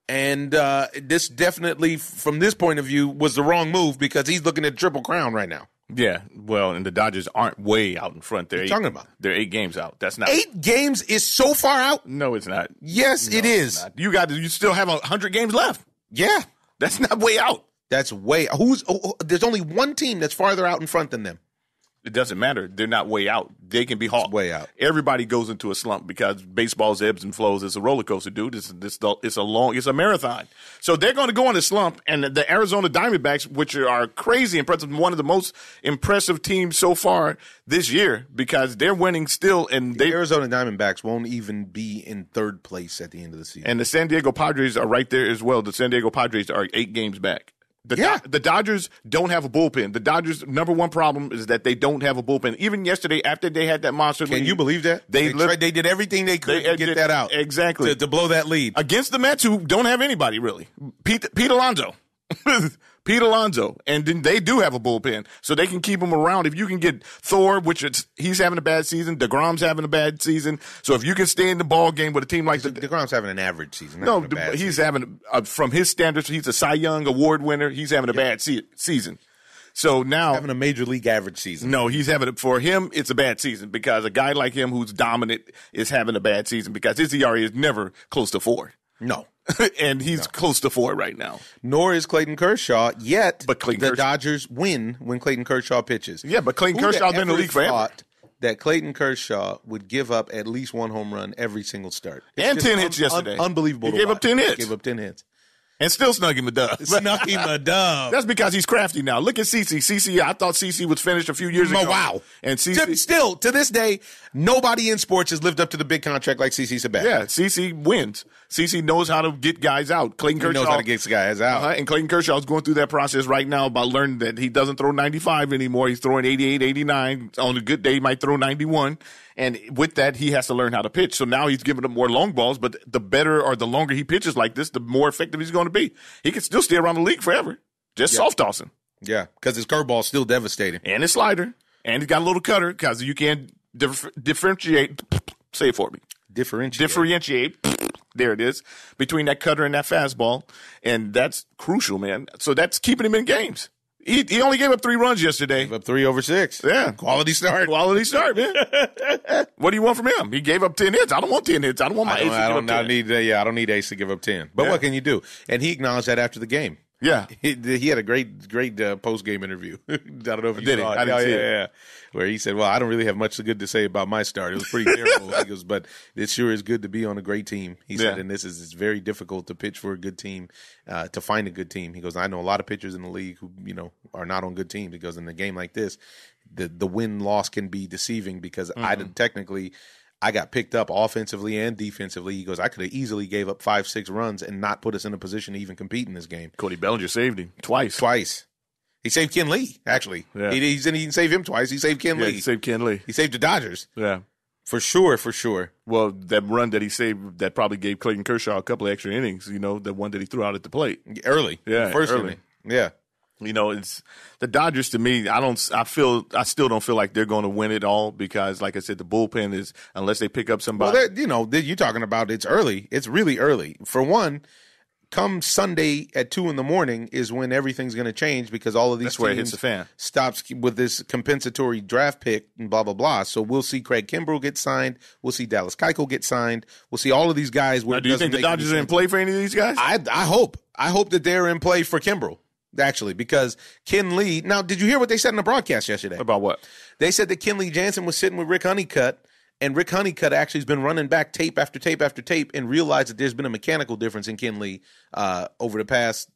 and this definitely, from this point of view, was the wrong move because he's looking at Triple Crown right now. Yeah, well, and the Dodgers aren't way out in front. They're talking about? They're 8 games out. That's not 8 games is so far out. No, it's not. Yes, No, it is. You still have 100 games left. Yeah, That's not way out. that's way. There's only one team that's farther out in front than them. It doesn't matter. They're not way out. They can be hawked. Way out. Everybody goes into a slump because baseball's ebbs and flows. It's a roller coaster, dude. It's a marathon. So they're going to go on a slump, and the Arizona Diamondbacks, which are crazy impressive, one of the most impressive teams so far this year because they're winning still. And The Arizona Diamondbacks won't even be in third place at the end of the season. And the San Diego Padres are right there as well. The San Diego Padres are 8 games back. The Dodgers don't have a bullpen. The Dodgers' number one problem is that they don't have a bullpen. Even yesterday, after they had that monster lead. Can you believe that? They did everything they could to get that out. Exactly. To blow that lead. Against the Mets, who don't have anybody, really. Pete Alonso. Pete Alonso. And then they do have a bullpen, so they can keep him around. If you can get Thor, he's having a bad season. DeGrom's having a bad season. So if you can stay in the ball game with a team like DeGrom's having an average season. No, he's having, from his standards, he's a Cy Young Award winner. He's having a bad season. So now having a major league average season. No, he's having it for him. It's a bad season because a guy like him who's dominant is having a bad season because his ERA is never close to 4. No. And he's close to 4 right now. Nor is Clayton Kershaw yet. But Dodgers win when Clayton Kershaw pitches. Yeah, but Clayton Kershaw's been in the league forever. Thought that Clayton Kershaw would give up at least 1 home run every single start. And 10 hits yesterday. Unbelievable. He gave up 10 hits. Gave up 10 hits. And still snug him a dub. Snuck him a dub. That's because he's crafty now. Look at CeCe. CeCe, I thought CeCe was finished a few years ago. Oh, wow. And CeCe. Still, to this day, nobody in sports has lived up to the big contract like CeCe Sabathia. Yeah, CeCe wins. CeCe knows how to get guys out. Clayton Kershaw knows how to get guys out. And Clayton Kershaw is going through that process right now about learning that he doesn't throw 95 anymore. He's throwing 88, 89. On a good day, he might throw 91. And with that, he has to learn how to pitch. So now he's giving up more long balls, but the better or the longer he pitches like this, the more effective he's going to be. He can still stay around the league forever. Just soft tossing. Yeah, because his curveball's still devastating. And his slider. And he's got a little cutter because you can differentiate. Say it for me. Differentiate. There it is. Between that cutter and that fastball. And that's crucial, man. So that's keeping him in games. He only gave up 3 runs yesterday. Gave up 3 over 6. Yeah. Quality start, man. What do you want from him? He gave up 10 hits. I don't want 10 hits. I don't want my ace to give up 10. I don't need Ace to give up 10. But what can you do? And he acknowledged that after the game. Yeah. He had a great post-game interview. I don't know if you saw it. I didn't see it. Yeah. Where he said, well, I don't really have much good to say about my start. It was pretty terrible. He goes, but it sure is good to be on a great team. He said, and it's very difficult to pitch for a good team, to find a good team. He goes, I know a lot of pitchers in the league who, are not on good teams. He goes, in a game like this, the win-loss can be deceiving because I got picked up offensively and defensively. He goes, I could have easily gave up 5-6 runs and not put us in a position to even compete in this game. Cody Bellinger saved him twice. He saved Ken Lee, actually. Yeah. He didn't save him twice. He saved Ken Lee. He saved Ken Lee. He saved the Dodgers. Yeah. For sure. Well, that run that he saved, that probably gave Clayton Kershaw a couple of extra innings, the one that he threw out at the plate. Early. Yeah, First early. inning. Yeah. You know, it's the Dodgers to me. I still don't feel like they're going to win it all because, like I said, the bullpen is, unless they pick up somebody. Well, you're talking about it's early. It's really early. For one, come Sunday at 2 a.m. is when everything's going to change because all of these That's where it teams hits the fan. Stops with this compensatory draft pick and blah, blah, blah. So we'll see Craig Kimbrell get signed. We'll see Dallas Keuchel get signed. We'll see all of these guys. Now, do you think the Dodgers are in play for any of these guys? I hope. I hope that they're in play for Kimbrell. Actually, because Ken Lee. Now, did you hear what they said in the broadcast yesterday? About what? They said that Kenley Jansen was sitting with Rick Honeycutt, and Rick Honeycutt actually has been running back tape after tape after tape and realized that there's been a mechanical difference in Ken Lee over the past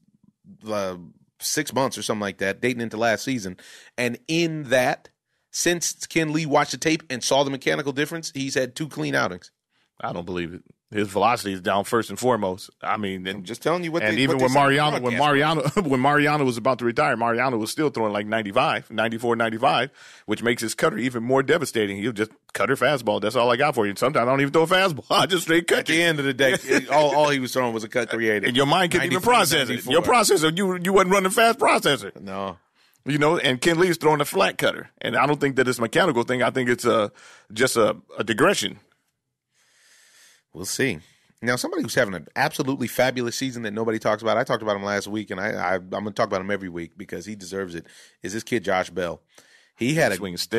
6 months or something like that, dating into last season. And in that, since Ken Lee watched the tape and saw the mechanical difference, he's had 2 clean outings. I don't believe it. His velocity is down first and foremost. I mean, I'm just telling you what. And they, even what when Mariano was about to retire, Mariano was still throwing like 95, 94, 95, which makes his cutter even more devastating. He'll just cutter fastball. That's all I got for you. And sometimes I don't even throw a fastball. I just straight cut. At the end of the day, all he was throwing was a cut created. And your mind couldn't even process it. Your processor, you wasn't running fast processor. No. You know, and Ken Lee is throwing a flat cutter. And I don't think that it's a mechanical thing. I think it's just a digression. We'll see. Now, somebody who's having an absolutely fabulous season that nobody talks about, I talked about him last week, and I'm going to talk about him every week because he deserves it, is this kid Josh Bell. He had a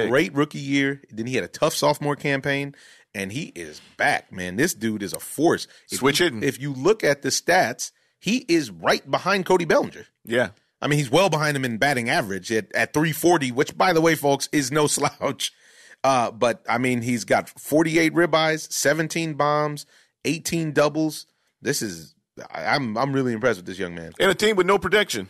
great rookie year. Then he had a tough sophomore campaign, and he is back, man. This dude is a force. If you look at the stats, he is right behind Cody Bellinger. Yeah. I mean, he's well behind him in batting average at 340, which, by the way, folks, is no slouch. But, I mean, he's got 48 ribeyes, 17 bombs, 18 doubles. I'm really impressed with this young man. And a team with no protection.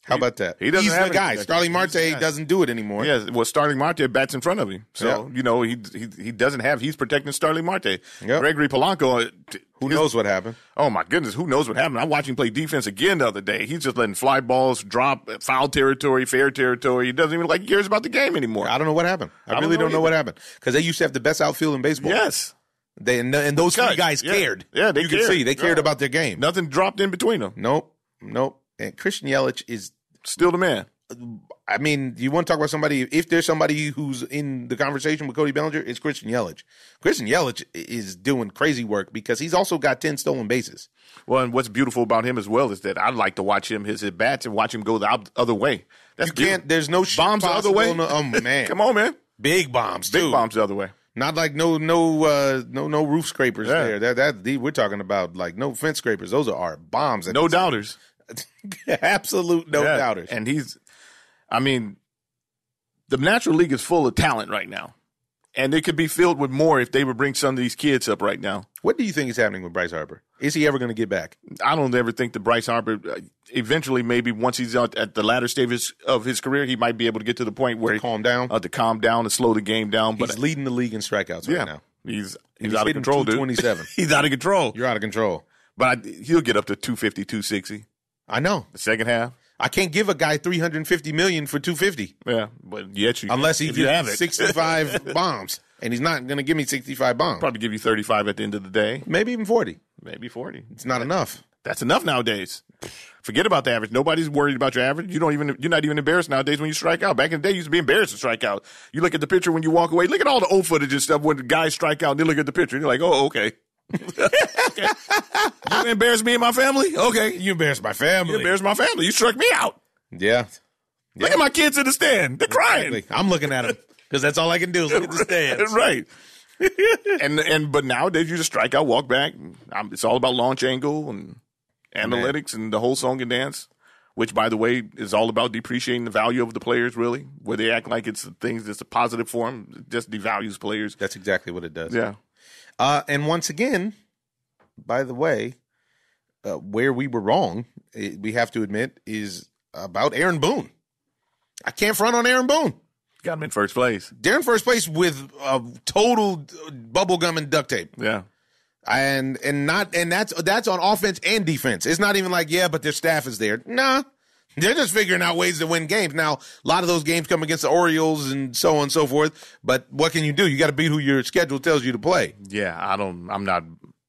How about that? He's the guy. Starling Marte doesn't do it anymore. Yeah, well, Starling Marte bats in front of him. So, you know, he doesn't have – he's protecting Starling Marte. Yep. Gregory Polanco – who knows what happened? Oh, my goodness. Who knows what happened? I watched him play defense again the other day. He's just letting fly balls drop, foul territory, fair territory. He doesn't even like he cares about the game anymore. I don't know what happened. I really don't know what happened because they used to have the best outfield in baseball. Yes. And those 3 guys cared. Yeah, they cared. You can see they cared about their game. Nothing dropped in between them. Nope. And Christian Yelich is still the man. I mean, you want to talk about somebody, if there's somebody who's in the conversation with Cody Bellinger, it's Christian Yelich. Christian Yelich is doing crazy work because he's also got 10 stolen bases. Well, and what's beautiful about him as well is that I'd like to watch him, his at-bats, and watch him go the other way. There's no bombs the other way. Oh, man. Come on, man. Big bombs, too. Big bombs the other way. Not like no roof scrapers there. We're talking about like no fence scrapers. Those are bombs. No doubters. Absolute no doubters. And the Natural League is full of talent right now. And it could be filled with more if they would bring some of these kids up right now. What do you think is happening with Bryce Harper? Is he ever going to get back? I don't ever think that Bryce Harper, eventually maybe once he's out at the latter stages of his career, he might be able to get to the point where to calm down and slow the game down. He's leading the league in strikeouts right now. He's out of control, dude. 227. He's out of control. You're out of control. But he'll get up to 250, 260. I know. The second half. I can't give a guy $350 million for $250. Yeah, but yet unless he gives 65 bombs, and he's not going to give me 65 bombs. Probably give you 35 at the end of the day. Maybe even 40. Maybe 40. It's not enough. That's enough nowadays. Forget about the average. Nobody's worried about your average. You're not even embarrassed nowadays when you strike out. Back in the day, you used to be embarrassed to strike out. You look at the picture when you walk away. Look at all the old footage and stuff when the guys strike out. And they look at the picture and you're like, oh, okay. Okay. You embarrass me and my family? Okay. You embarrassed my family. You embarrassed my family. You struck me out. Yeah. Look at my kids in the stand. They're crying. Exactly. I'm looking at them because that's all I can do is look at the stands. Right. But nowadays you just strike out, walk back. It's all about launch angle and analytics and the whole song and dance, which, by the way, is all about depreciating the value of the players, really, where they act like it's things that's a positive for them. It just devalues players. That's exactly what it does. Yeah. And once again, by the way, where we were wrong, we have to admit, is about Aaron Boone. I can't front on Aaron Boone. Got him in first place. They're in first place with total bubble gum and duct tape. Yeah. And that's on offense and defense. It's not even like, but their staff is there. Nah. They're just figuring out ways to win games. Now, a lot of those games come against the Orioles and so on and so forth. But what can you do? You got to beat who your schedule tells you to play. Yeah, I'm not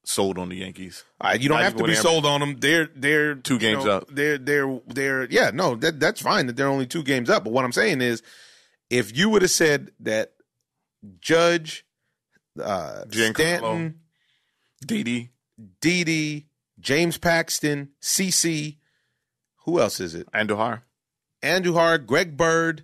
sold on the Yankees. You don't have to be sold on them. They're 2 games up. That's fine that they're only 2 games up. But what I'm saying is, if you would have said that Judge, Stanton, Didi, James Paxton, CC, who else is it? Andujar, Greg Bird,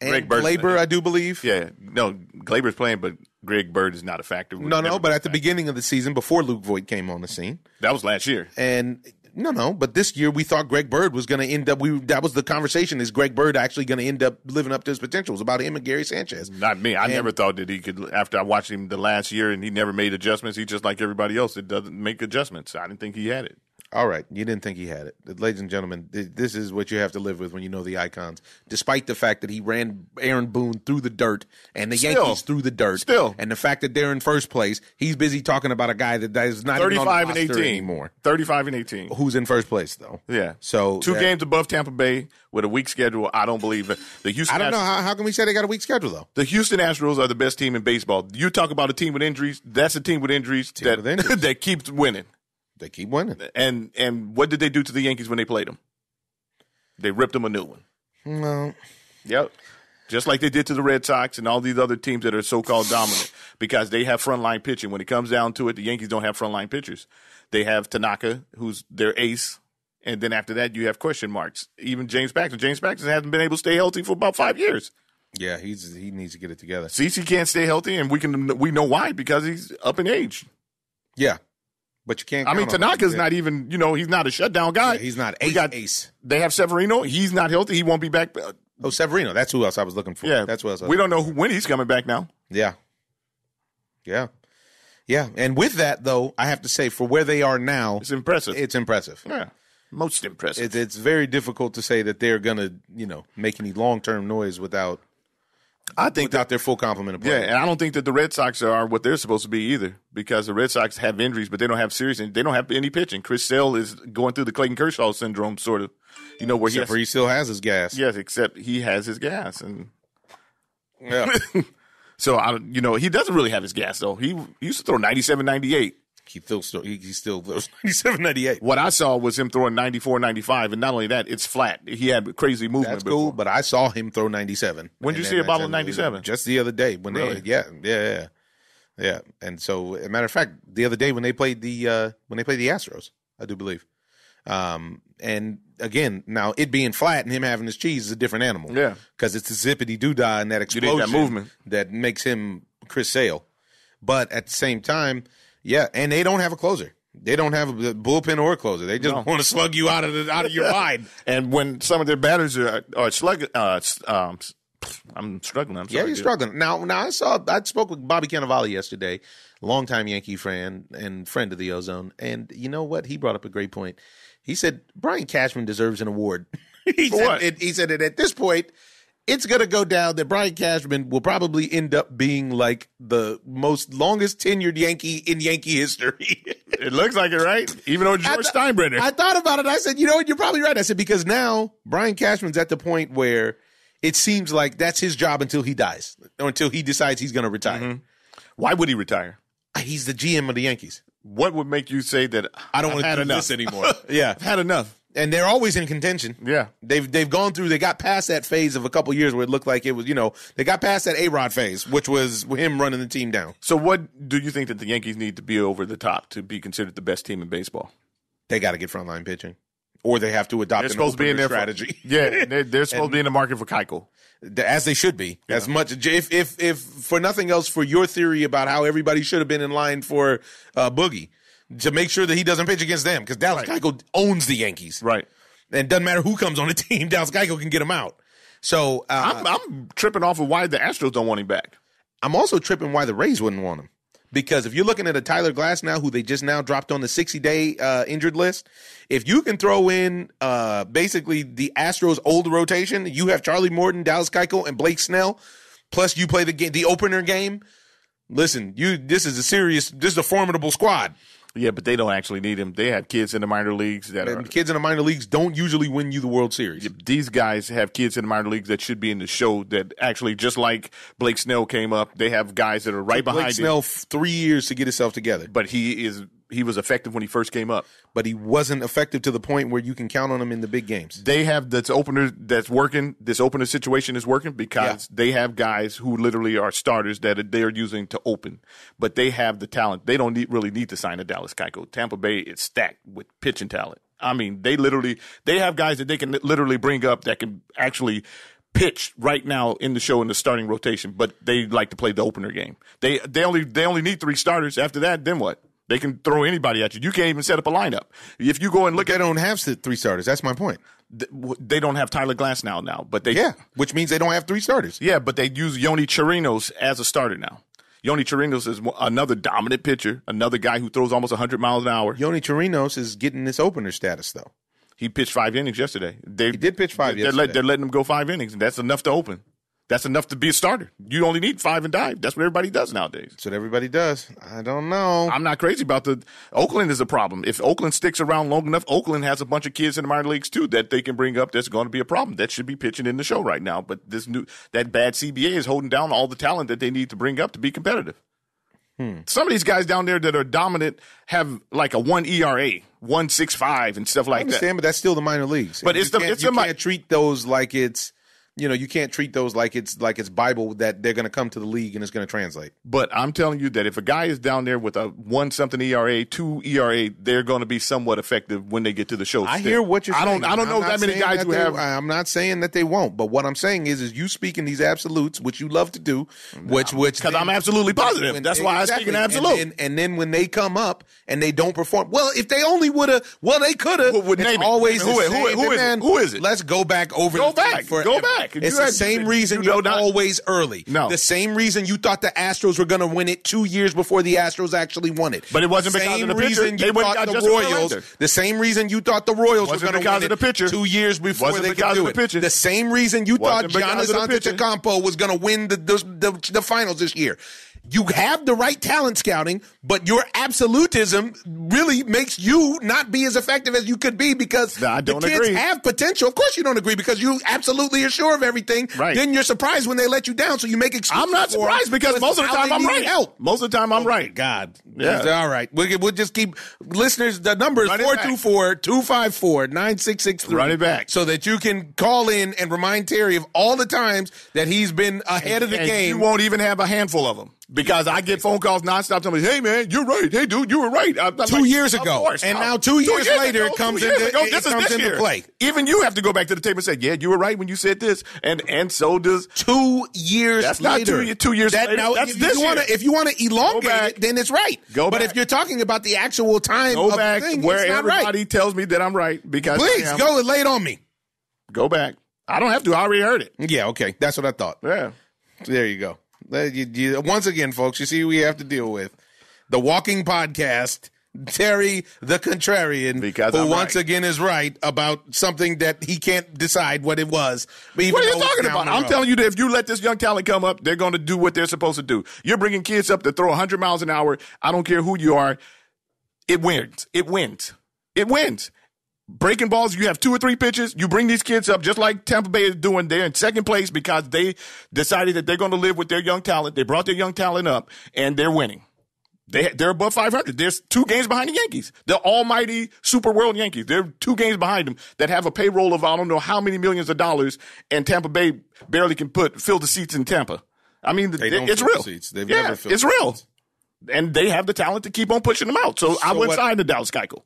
and Glaber, I do believe. Yeah, no, Glaber's playing, but Greg Bird is not a factor. But at the beginning of the season, before Luke Voigt came on the scene. That was last year. And but this year we thought Greg Bird was going to end up, that was the conversation, is Greg Bird actually going to end up living up to his potential? It was about him and Gary Sanchez. Not me. I never thought that he could, after I watched him the last year and he never made adjustments, he just like everybody else, it doesn't make adjustments. I didn't think he had it. All right. You didn't think he had it. Ladies and gentlemen, this is what you have to live with when you know the icons. Despite the fact that he ran Aaron Boone through the dirt and the Yankees through the dirt. And the fact that they're in first place, he's busy talking about a guy that is not even on the roster anymore. 35 and 18. Who's in first place, though. Yeah. So 2 games above Tampa Bay with a weak schedule. I don't believe it. I don't know. How can we say they got a weak schedule, though? The Houston Astros are the best team in baseball. You talk about a team with injuries. That's a team with injuries that keeps winning. They keep winning. And what did they do to the Yankees when they played them? They ripped them a new one. No. Yep. Just like they did to the Red Sox and all these other teams that are so-called dominant, because they have frontline pitching. When it comes down to it, the Yankees don't have frontline pitchers. They have Tanaka, who's their ace, and then after that you have question marks. Even James Paxton. James Paxton hasn't been able to stay healthy for about 5 years. Yeah, he needs to get it together. CeCe can't stay healthy, and we know why, because he's up in age. Yeah. But you can't. Tanaka's not even, he's not a shutdown guy. Yeah, he's not ace. They have Severino. He's not healthy. He won't be back. Severino. That's who else I was looking for. Yeah, that's who else. We don't know when he's coming back now. Yeah. And with that, though, I have to say, for where they are now, it's impressive. Yeah, most impressive. It's very difficult to say that they're gonna, make any long-term noise without their full complement of players. Yeah, and I don't think that the Red Sox are what they're supposed to be either, because the Red Sox have injuries, but they don't have they don't have any pitching. Chris Sale is going through the Clayton Kershaw syndrome, sort of, where he still has his gas. Yes, except he has his gas, and yeah. So he doesn't really have his gas though. He used to throw 97, 98. He still throws 97, 98. What I saw was him throwing 94, 95, and not only that, it's flat. He had crazy movement. That's cool, but I saw him throw 97. When did you see a bottle of 97? Just the other day. Yeah. And so, as a matter of fact, the other day when they played the Astros, I do believe. And again, now it being flat and him having his cheese is a different animal. Yeah, because it's the zippity doo dah and that explosion, that movement that makes him Chris Sale. But at the same time. Yeah, and they don't have a closer. They don't have a bullpen or a closer. They just want to slug you out of your mind. And when some of their batters are slugging, I'm struggling. I'm sorry, yeah, you're struggling. Now I spoke with Bobby Cannavale yesterday, longtime Yankee fan and friend of the O-Zone, and you know what? He brought up a great point. He said Brian Cashman deserves an award. He said that at this point, it's going to go down that Brian Cashman will probably end up being like the longest tenured Yankee in Yankee history. It looks like it, right? Even though George Steinbrenner. I thought about it. I said, you're probably right. I said, because now Brian Cashman's at the point where it seems like that's his job until he dies or until he decides he's going to retire. Mm-hmm. Why would he retire? He's the GM of the Yankees. What would make you say that I don't want to do this anymore? Yeah. I've had enough. And they're always in contention. Yeah. They've gone through, they got past that phase of a couple years where it looked like it was, they got past that A-Rod phase, which was him running the team down. So what do you think that the Yankees need to be over the top to be considered the best team in baseball? They got to get frontline pitching. Or they have to adopt an opener strategy. Yeah, they're supposed to be in the market for Keuchel. As they should be. Yeah. As much, if for nothing else, for your theory about how everybody should have been in line for Boogie, to make sure that he doesn't pitch against them, because Dallas Keuchel owns the Yankees. Right. And it doesn't matter who comes on the team, Dallas Keuchel can get him out. So I'm tripping off of why the Astros don't want him back. I'm also tripping why the Rays wouldn't want him. Because if you're looking at a Tyler Glass now, who they just now dropped on the 60-day injured list, if you can throw in basically the Astros' old rotation, you have Charlie Morton, Dallas Keuchel, and Blake Snell, plus you play the opener game. Listen, this is a formidable squad. Yeah, but they don't actually need him. They have kids in the minor leagues kids in the minor leagues don't usually win you the World Series. These guys have kids in the minor leagues that should be in the show that actually, just like Blake Snell came up, they have guys that are right behind him. Blake Snell 3 years to get himself together. But he was effective when he first came up. But he wasn't effective to the point where you can count on him in the big games. They have this opener that's working. This opener situation is working because they have guys who literally are starters that they're using to open. But they have the talent. They don't really need to sign a Dallas Keuchel. Tampa Bay is stacked with pitching talent. I mean, they have guys that they can literally bring up that can actually pitch right now in the show in the starting rotation. But they like to play the opener game. They only need 3 starters. After that, then what? They can throw anybody at you. You can't even set up a lineup. If you go and look they don't have 3 starters. That's my point. They don't have Tyler Glass now, but which means they don't have 3 starters. Yeah, but they use Yoni Chirinos as a starter now. Yoni Chirinos is another dominant pitcher, another guy who throws almost 100 miles an hour. Yoni Chirinos is getting this opener status, though. He pitched 5 innings yesterday. He did pitch 5 yesterday. They're letting him go 5 innings, and that's enough to open. That's enough to be a starter. You only need 5 and dive. That's what everybody does nowadays. That's what everybody does. I don't know. I'm not crazy about Oakland is a problem. If Oakland sticks around long enough, Oakland has a bunch of kids in the minor leagues too that they can bring up. That's going to be a problem. That should be pitching in the show right now. But that bad CBA is holding down all the talent that they need to bring up to be competitive. Some of these guys down there that are dominant have like a 1 ERA, 1.65 and stuff like that. I understand, but that's still the minor leagues. But you can't treat those like it's. You can't treat those like it's Bible that they're going to come to the league and it's going to translate. But I'm telling you that if a guy is down there with a 1-something ERA, 2 ERA, they're going to be somewhat effective when they get to the show. I hear what you're saying. I don't know that many guys who have. I'm not saying that they won't, but what I'm saying is you speak in these absolutes, which you love to do, because I'm absolutely positive. That's why I speak in absolute. And then when they come up and they don't perform, well, if they only would have, they could have. Who is it? Let's go back over. Go back. It's the same reason you're always early. No. The same reason you thought the Astros were going to win it 2 years before the Astros actually won it. But it wasn't because of the pitcher. The same reason you thought the Royals were going to win it 2 years before they could do it. The same reason you thought Giannis Antetokounmpo was going to win the finals this year. You have the right talent scouting, but your absolutism really makes you not be as effective as you could be because the kids have potential. Of course you don't agree because you absolutely are sure of everything. Right. Then you're surprised when they let you down, so you make excuses. I'm not surprised because most of the time I'm right. Help. Most of the time I'm right. God. Yeah. All right. We'll just keep listeners. The number is 424-254-9663. Run it back. So that you can call in and remind Terry of all the times that he's been ahead of the game. You won't even have a handful of them. Because I get phone calls nonstop telling me, hey, man, you're right. Hey, dude, you were right. 2 years ago. And now 2 years later, it comes into play. Even you have to go back to the table and say, yeah, you were right when you said this. And so does 2 years that's later. Not 2 years later. Now, that's this year. If you want to elongate it, then it's right. But if you're talking about the actual time of the thing, where it's not everybody tells me that I'm right. Because please, go and lay it on me. Go back. I don't have to. I already heard it. Yeah, okay. That's what I thought. Yeah. There you go. Once again, folks, you see who we have to deal with. The Walking Podcast, Terry the Contrarian, who once again is right about something that he can't decide what it was. What are you talking about? I'm telling you that if you let this young talent come up, they're going to do what they're supposed to do. You're bringing kids up to throw 100 miles an hour. I don't care who you are. It wins. It wins. It wins. Breaking balls, you have 2 or 3 pitches. You bring these kids up just like Tampa Bay is doing. They're in second place because they decided that they're going to live with their young talent. They brought their young talent up, and they're winning. They're above 500. There's 2 games behind the Yankees. The almighty Super World Yankees. They're 2 games behind them that have a payroll of I don't know how many millions of dollars, and Tampa Bay barely can fill the seats in Tampa. I mean, it's real. They've never filled it's real. And they have the talent to keep on pushing them out. So I wouldn't sign the Dallas Keuchel.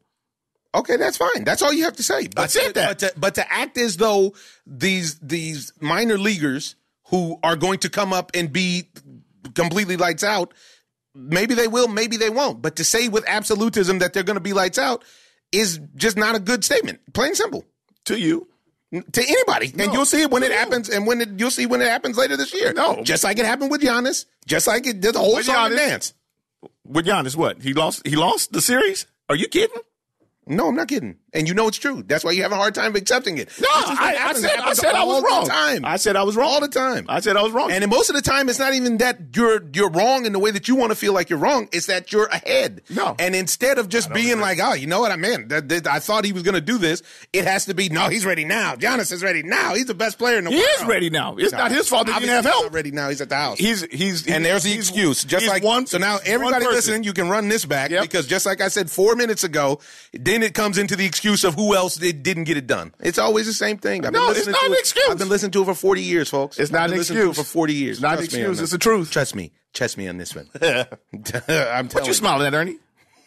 Okay, that's fine. That's all you have to say. But to act as though these minor leaguers who are going to come up and be completely lights out, maybe they will, maybe they won't. But to say with absolutism that they're going to be lights out is just not a good statement. Plain and simple. To you. To anybody. No, and you'll see it when it happens, and you'll see when it happens later this year. No. Just like it happened with Giannis. Just like it did the whole song and dance. With Giannis, what? He lost the series? Are you kidding? No, I'm not kidding. And you know it's true. That's why you have a hard time accepting it. No, I said I was wrong. I said I was wrong all the time. I said I was wrong. And most of the time, it's not even that you're wrong in the way that you want to feel like you're wrong. It's that you're ahead. No. And instead of just being like, oh, you know what I meant? I thought he was going to do this. It has to be, no, he's ready now. Giannis is ready now. He's the best player in the world. He is ready now. It's not his fault that he didn't have help. He's not ready now. He's at the house. And there's the excuse. Just like so now everybody listening, you can run this back because just like I said 4 minutes ago, then it comes into the excuse of who else didn't get it done. It's always the same thing. No, it's not an excuse. I've been listening to it for 40 years, folks. It's not an excuse. For 40 years. It's not an excuse. It's the truth. Trust me on this one. I'm telling What you smiling at, Ernie?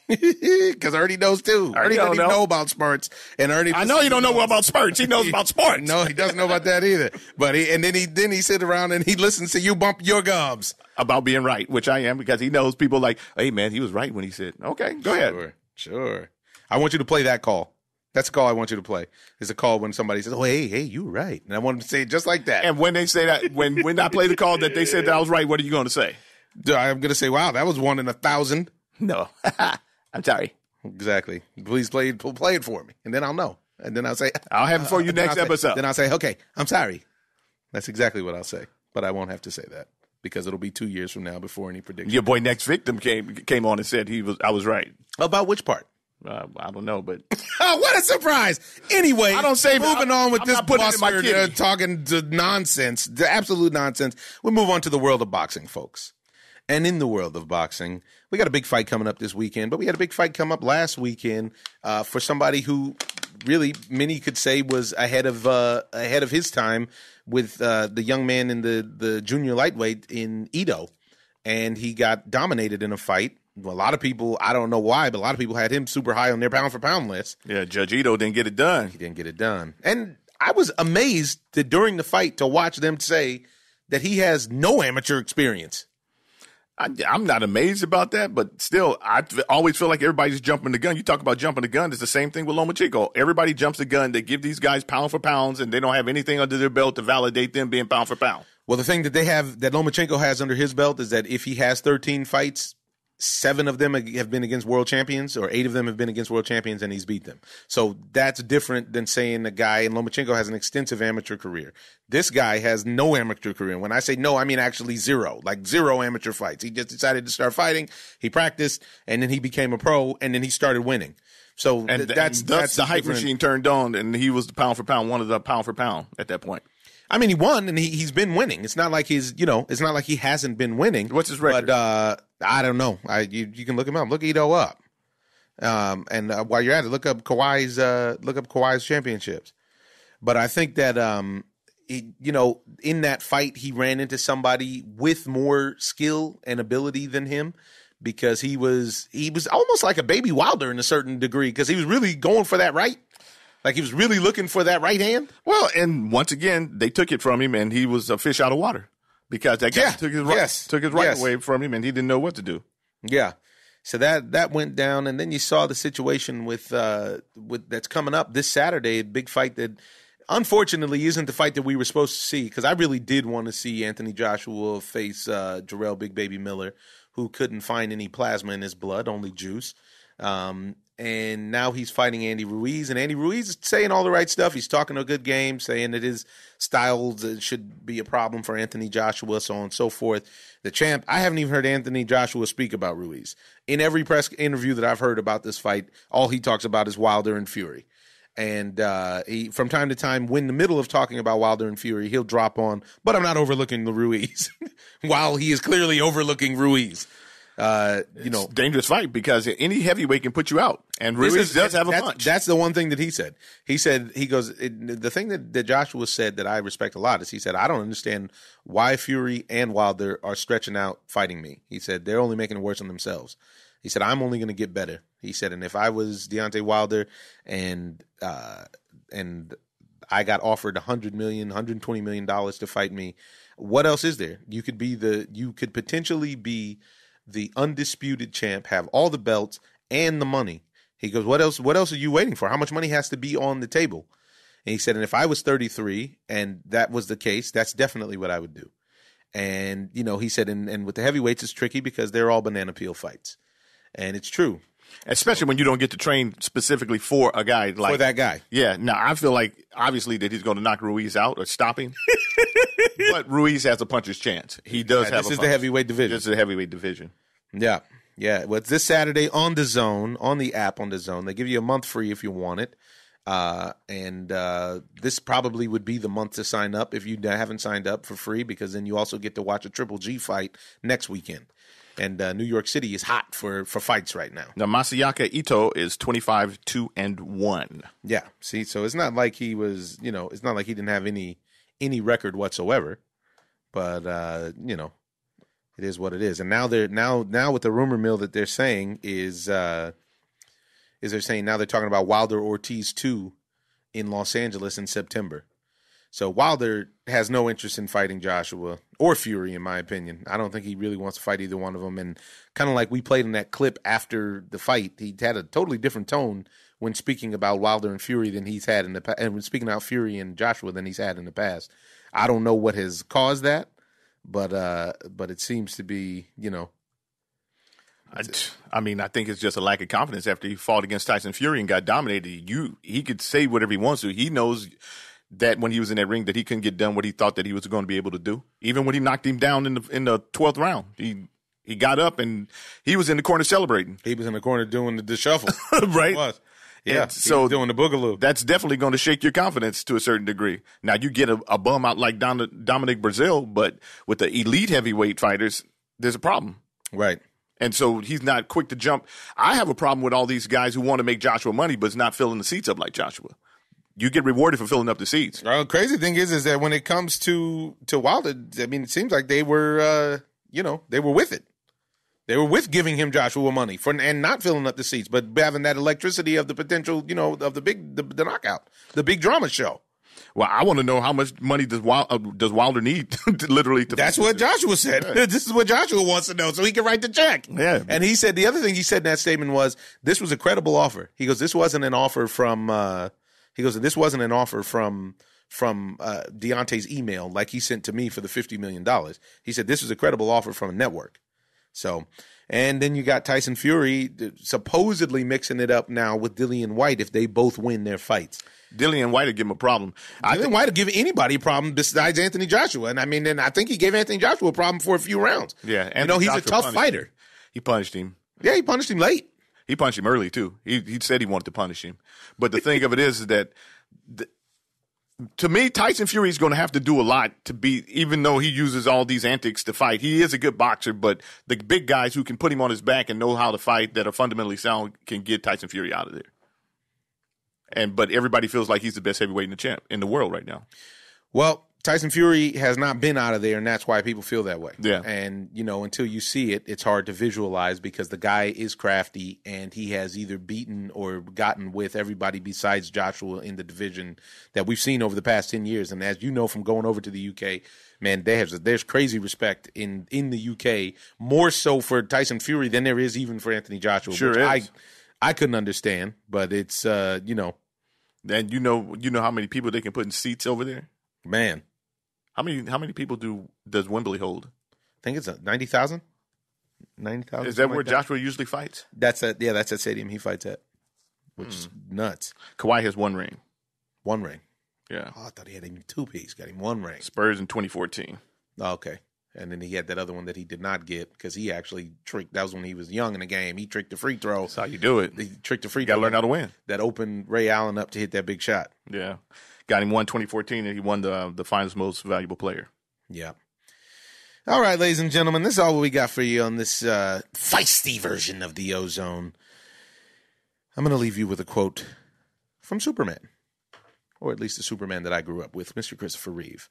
Because Ernie knows too. Ernie doesn't even know about sports. And Ernie, I know you don't know about sports. He knows about sports. No, he doesn't know about that either. But then he sit around and he listens to you bump your gums about being right, which I am, because he knows people like, hey man, he was right when he said, okay, go ahead. Sure. I want you to play that call. That's a call I want you to play. It's a call when somebody says, oh, hey, you were right. And I want them to say it just like that. And when they say that, when I play the call that they said that I was right, what are you going to say? I'm going to say, wow, that was 1 in 1,000. No. I'm sorry. Exactly. Please play it for me. And then I'll know. And then I'll say, I'll have it for you next episode. Then I'll say, okay, I'm sorry. That's exactly what I'll say. But I won't have to say that because it'll be 2 years from now before any prediction. Your boy Next Victim came on and said I was right. About which part? I don't know, but oh, what a surprise! Anyway, I don't say. Moving on with this buster talking to nonsense, the absolute nonsense. We move on to the world of boxing, folks. And in the world of boxing, we got a big fight coming up this weekend, but we had a big fight come up last weekend for somebody who really many could say was ahead of his time with the young man in the junior lightweight in Ito, and he got dominated in a fight. Well, a lot of people, I don't know why, but a lot of people had him super high on their pound-for-pound list. Yeah, Judge Ito didn't get it done. He didn't get it done. And I was amazed that during the fight to watch them say that he has no amateur experience. I'm not amazed about that, but still, I always feel like everybody's jumping the gun. You talk about jumping the gun, it's the same thing with Lomachenko. Everybody jumps the gun. They give these guys pound for pounds, and they don't have anything under their belt to validate them being pound for pound. Well, the thing that Lomachenko has under his belt is that if he has 13 fights, 7 of them have been against world champions, or 8 of them have been against world champions, and he's beat them. So that's different than saying a guy, and Lomachenko has an extensive amateur career. This guy has no amateur career. When I say no, I mean actually zero, like 0 amateur fights. He just decided to start fighting. He practiced, and then he became a pro, and then he started winning. So that's the hype machine turned on, and he was the pound for pound, one of the pound for pound at that point. I mean, he won, and he's been winning. It's not like it's not like he hasn't been winning. What's his record? But I don't know. You can look him up. Look Ito up. And while you're at it, look up Kawhi's championships. But I think that in that fight, he ran into somebody with more skill and ability than him, because he was almost like a baby Wilder in a certain degree, because he was really going for that right. Like he was really looking for that right hand. Well, and once again, they took it from him, and he was a fish out of water, because that guy took his right away from him, and he didn't know what to do. Yeah. So that went down, and then you saw the situation with that's coming up this Saturday, a big fight that unfortunately isn't the fight that we were supposed to see, because I really did want to see Anthony Joshua face Jarrell Big Baby Miller, who couldn't find any plasma in his blood, only juice. And now he's fighting Andy Ruiz, and Andy Ruiz is saying all the right stuff. He's talking a good game, saying that his styles should be a problem for Anthony Joshua, so on and so forth. The champ, I haven't even heard Anthony Joshua speak about Ruiz. In every press interview that I've heard about this fight, all he talks about is Wilder and Fury. And he, from time to time, when in the middle of talking about Wilder and Fury, he'll drop on, but I'm not overlooking the Ruiz, while he is clearly overlooking Ruiz. It's a dangerous fight, because any heavyweight can put you out, and Ruiz does have a punch. That's the one thing that he said. He goes, the thing that Joshua said that I respect a lot is he said, I don't understand why Fury and Wilder are stretching out fighting me. He said, they're only making it worse on themselves. He said, I'm only going to get better. He said, and if I was Deontay Wilder and I got offered $100 million, $120 million to fight me, what else is there? You could potentially be the undisputed champ, have all the belts and the money. He goes, what else are you waiting for? How much money has to be on the table? And he said, and if I was 33 and that was the case, that's definitely what I would do. And, he said, and with the heavyweights, it's tricky because they're all banana peel fights. And it's true. Especially when you don't get to train specifically for a guy like For that guy. Yeah. Now I feel like obviously that he's going to knock Ruiz out or stop him, but Ruiz has a puncher's chance. He does have. This is the heavyweight division. This is the heavyweight division. Yeah. Yeah. Well, it's this Saturday on the Zone, on the app on the Zone. They give you a month free if you want it. And this probably would be the month to sign up if you haven't signed up for free, because then you also get to watch a Triple G fight next weekend. And New York City is hot for fights right now. Now, Masayaka Ito is 25-2-1. Yeah. See, so it's not like he was, it's not like he didn't have any record whatsoever. But it is what it is. And now now with the rumor mill that they're saying is they're saying now they're talking about Wilder Ortiz 2 in Los Angeles in September. So Wilder has no interest in fighting Joshua or Fury, in my opinion. I don't think he really wants to fight either one of them. And kind of like we played in that clip after the fight, he had a totally different tone when speaking about Wilder and Fury than he's had in the past, and when speaking about Fury and Joshua than he's had in the past. I don't know what has caused that, but it seems to be, I mean, I think it's just a lack of confidence after he fought against Tyson Fury and got dominated. He could say whatever he wants to. He knows that when he was in that ring that he couldn't get done what he thought that he was going to be able to do. Even when he knocked him down in the 12th round, he got up and he was in the corner celebrating. He was in the corner doing the shuffle. Right? He was. Yeah, so doing the boogaloo. That's definitely going to shake your confidence to a certain degree. Now, you get a bum out like Dominic Brazil, but with the elite heavyweight fighters, there's a problem. Right. And so he's not quick to jump. I have a problem with all these guys who want to make Joshua money, but it's not filling the seats up like Joshua. You get rewarded for filling up the seats. The crazy thing is that when it comes to Wilder, I mean, it seems like they were, they were with it. They were with giving him Joshua money and not filling up the seats, but having that electricity of the potential, of the knockout, the big drama show. Well, I want to know how much money does Wilder need to That's what Joshua said. Yeah. This is what Joshua wants to know, so he can write the check. Yeah. And he said the other thing he said in that statement was, this was a credible offer. He goes, this wasn't an offer from Deontay's email like he sent to me for the $50 million. He said this was a credible offer from a network. So, and then you got Tyson Fury supposedly mixing it up now with Dillian White if they both win their fights. Dillian White will give him a problem. Dillian White will give anybody a problem besides Anthony Joshua. And I think he gave Anthony Joshua a problem for a few rounds. Yeah. He's a tough fighter. He punished him. Yeah, he punished him late. He punched him early, too. He said he wanted to punish him. But the thing of it is that, to me, Tyson Fury is going to have to do a lot to beat, even though he uses all these antics to fight. He is a good boxer, but the big guys who can put him on his back and know how to fight that are fundamentally sound can get Tyson Fury out of there. But everybody feels like he's the best heavyweight in the world right now. Well, Tyson Fury has not been out of there, and that's why people feel that way. Yeah. And, until you see it, it's hard to visualize because the guy is crafty, and he has either beaten or gotten with everybody besides Joshua in the division that we've seen over the past 10 years. And as you know from going over to the UK, man, there's crazy respect in the UK, more so for Tyson Fury than there is even for Anthony Joshua. Sure is. I couldn't understand, but it's, And you know how many people they can put in seats over there? Man. How many people does Wembley hold? I think it's 90,000. 90,000. Is that where Joshua usually fights? That's that stadium he fights at, which is nuts. Kawhi has one ring. One ring. Yeah. Oh, I thought he had him two-piece. Got him one ring. Spurs in 2014. Oh, okay. And then he had that other one that he did not get because he actually tricked. That was when he was young in the game. He tricked the free throw. That's how you do it. He tricked the free throw. You got to learn how to win. That opened Ray Allen up to hit that big shot. Yeah. Got him 2014, and he won the finals most valuable player. Yeah. All right, ladies and gentlemen, this is all we got for you on this feisty version of the O-Zone. I'm going to leave you with a quote from Superman, or at least the Superman that I grew up with, Mr. Christopher Reeve.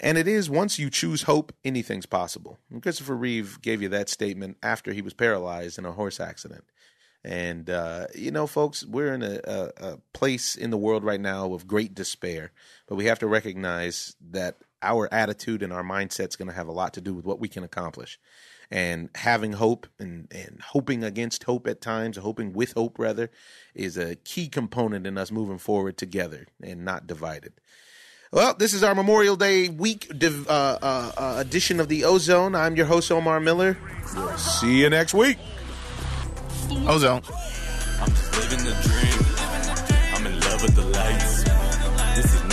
And it is, once you choose hope, anything's possible. And Christopher Reeve gave you that statement after he was paralyzed in a horse accident. And, folks, we're in a place in the world right now of great despair. But we have to recognize that our attitude and our mindset is going to have a lot to do with what we can accomplish. And having hope and hoping against hope at times, or hoping with hope, rather, is a key component in us moving forward together and not divided. Well, this is our Memorial Day week edition of the O-Zone. I'm your host, Omar Miller. We'll see you next week. Ozone. I'm just living the dream. I'm in love with the lights. This is